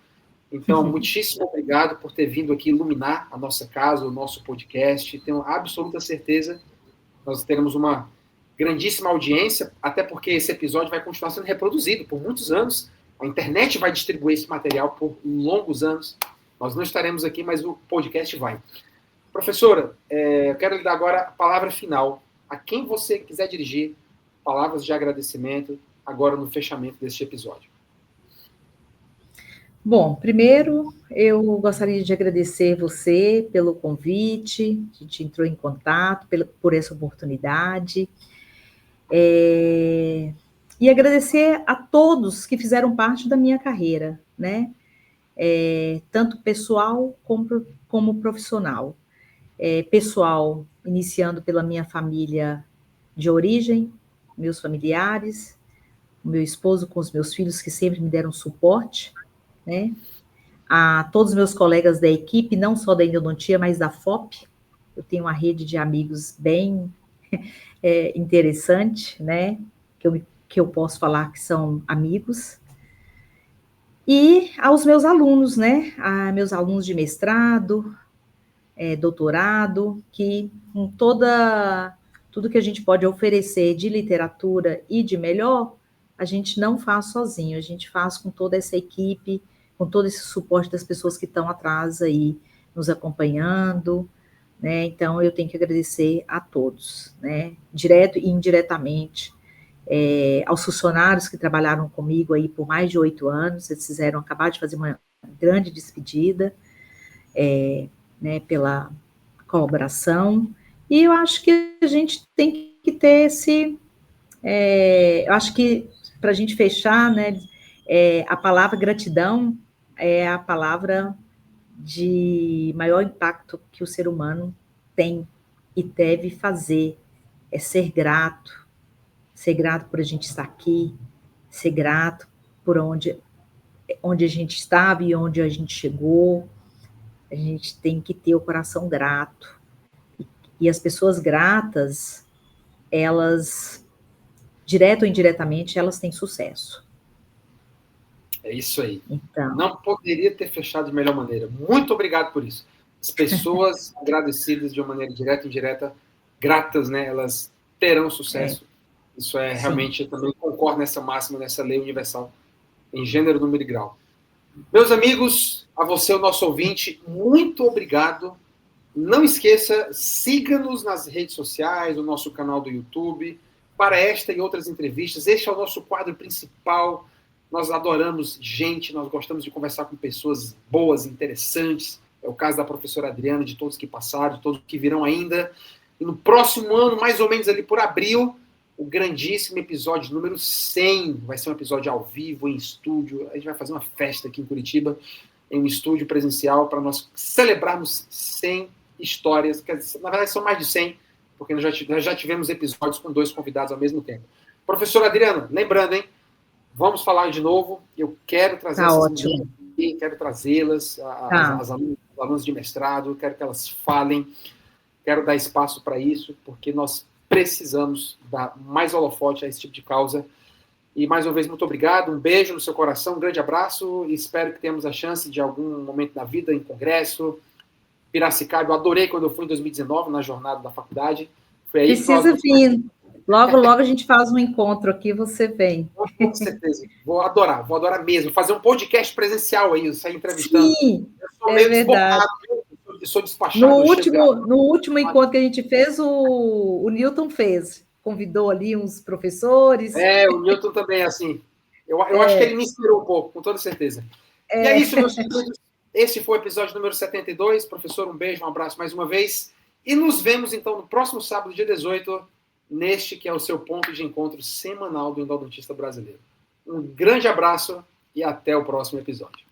Então, muitíssimo obrigado por ter vindo aqui iluminar a nossa casa, o nosso podcast. Tenho absoluta certeza que nós teremos uma grandíssima audiência, até porque esse episódio vai continuar sendo reproduzido por muitos anos. A internet vai distribuir esse material por longos anos. Nós não estaremos aqui, mas o podcast vai. Professora, eu quero lhe dar agora a palavra final. A quem você quiser dirigir palavras de agradecimento agora no fechamento deste episódio. Bom, primeiro, eu gostaria de agradecer você pelo convite, a gente entrou em contato, por essa oportunidade, e agradecer a todos que fizeram parte da minha carreira, né? Tanto pessoal como profissional. Pessoal, iniciando pela minha família de origem, meus familiares, o meu esposo com os meus filhos que sempre me deram suporte, né? A todos os meus colegas da equipe, não só da endodontia, mas da FOP. Eu tenho uma rede de amigos bem interessante, né? Que eu posso falar que são amigos. E aos meus alunos, né? A meus alunos de mestrado, doutorado, que com tudo que a gente pode oferecer de literatura e de melhor, a gente não faz sozinho, a gente faz com toda essa equipe, com todo esse suporte das pessoas que estão atrás aí, nos acompanhando, né? Então, eu tenho que agradecer a todos, né? Direto e indiretamente, aos funcionários que trabalharam comigo aí por mais de 8 anos, eles acabaram de fazer uma grande despedida, né, pela colaboração, e eu acho que a gente tem que ter Eu acho que, para a gente fechar, né, a palavra gratidão é a palavra de maior impacto que o ser humano tem e deve fazer, é ser grato por a gente estar aqui, ser grato por onde a gente estava e onde a gente chegou. A gente tem que ter o coração grato. E as pessoas gratas, elas, direto ou indiretamente, elas têm sucesso. É isso aí. Então, Não poderia ter fechado de melhor maneira. Muito obrigado por isso. As pessoas agradecidas de uma maneira direta e indireta, gratas, né? Elas terão sucesso. Isso é realmente, eu também concordo nessa máxima, nessa lei universal, em gênero, número e grau. Meus amigos, a você, o nosso ouvinte, muito obrigado. Não esqueça, siga-nos nas redes sociais, no nosso canal do YouTube, para esta e outras entrevistas. Este é o nosso quadro principal. Nós adoramos gente, nós gostamos de conversar com pessoas boas, interessantes. É o caso da professora Adriana, de todos que passaram, de todos que virão ainda. E no próximo ano, mais ou menos ali por abril, o grandíssimo episódio número 100. Vai ser um episódio ao vivo, em estúdio. A gente vai fazer uma festa aqui em Curitiba, em um estúdio presencial, para nós celebrarmos 100 histórias. Na verdade, são mais de 100, porque nós já tivemos episódios com 2 convidados ao mesmo tempo. Professora Adriana, lembrando, hein? Vamos falar de novo. Eu quero trazer essas meninas aqui, quero trazê-las, as alunas de mestrado, quero que elas falem, quero dar espaço para isso, porque nós precisamos dar mais holofote a esse tipo de causa. E, mais uma vez, muito obrigado, um beijo no seu coração, um grande abraço, e espero que tenhamos a chance de algum momento na vida, em congresso, Piracicaba. Eu adorei quando eu fui em 2019, na jornada da faculdade. Foi aí precisa vir. Logo, logo a gente faz um encontro aqui, você vem. Com certeza. Vou adorar mesmo. Fazer um podcast presencial aí, sair entrevistando. Sim, é verdade. Eu sou despachado. No último encontro que a gente fez, o Newton fez. Convidou ali uns professores. O Newton também, assim. Eu acho que ele me inspirou um pouco, com toda certeza. E é isso, meus queridos. Esse foi o episódio número 72. Professor, um beijo, um abraço mais uma vez. E nos vemos, então, no próximo sábado, dia 18, neste que é o seu ponto de encontro semanal do endodontista brasileiro. Um grande abraço e até o próximo episódio.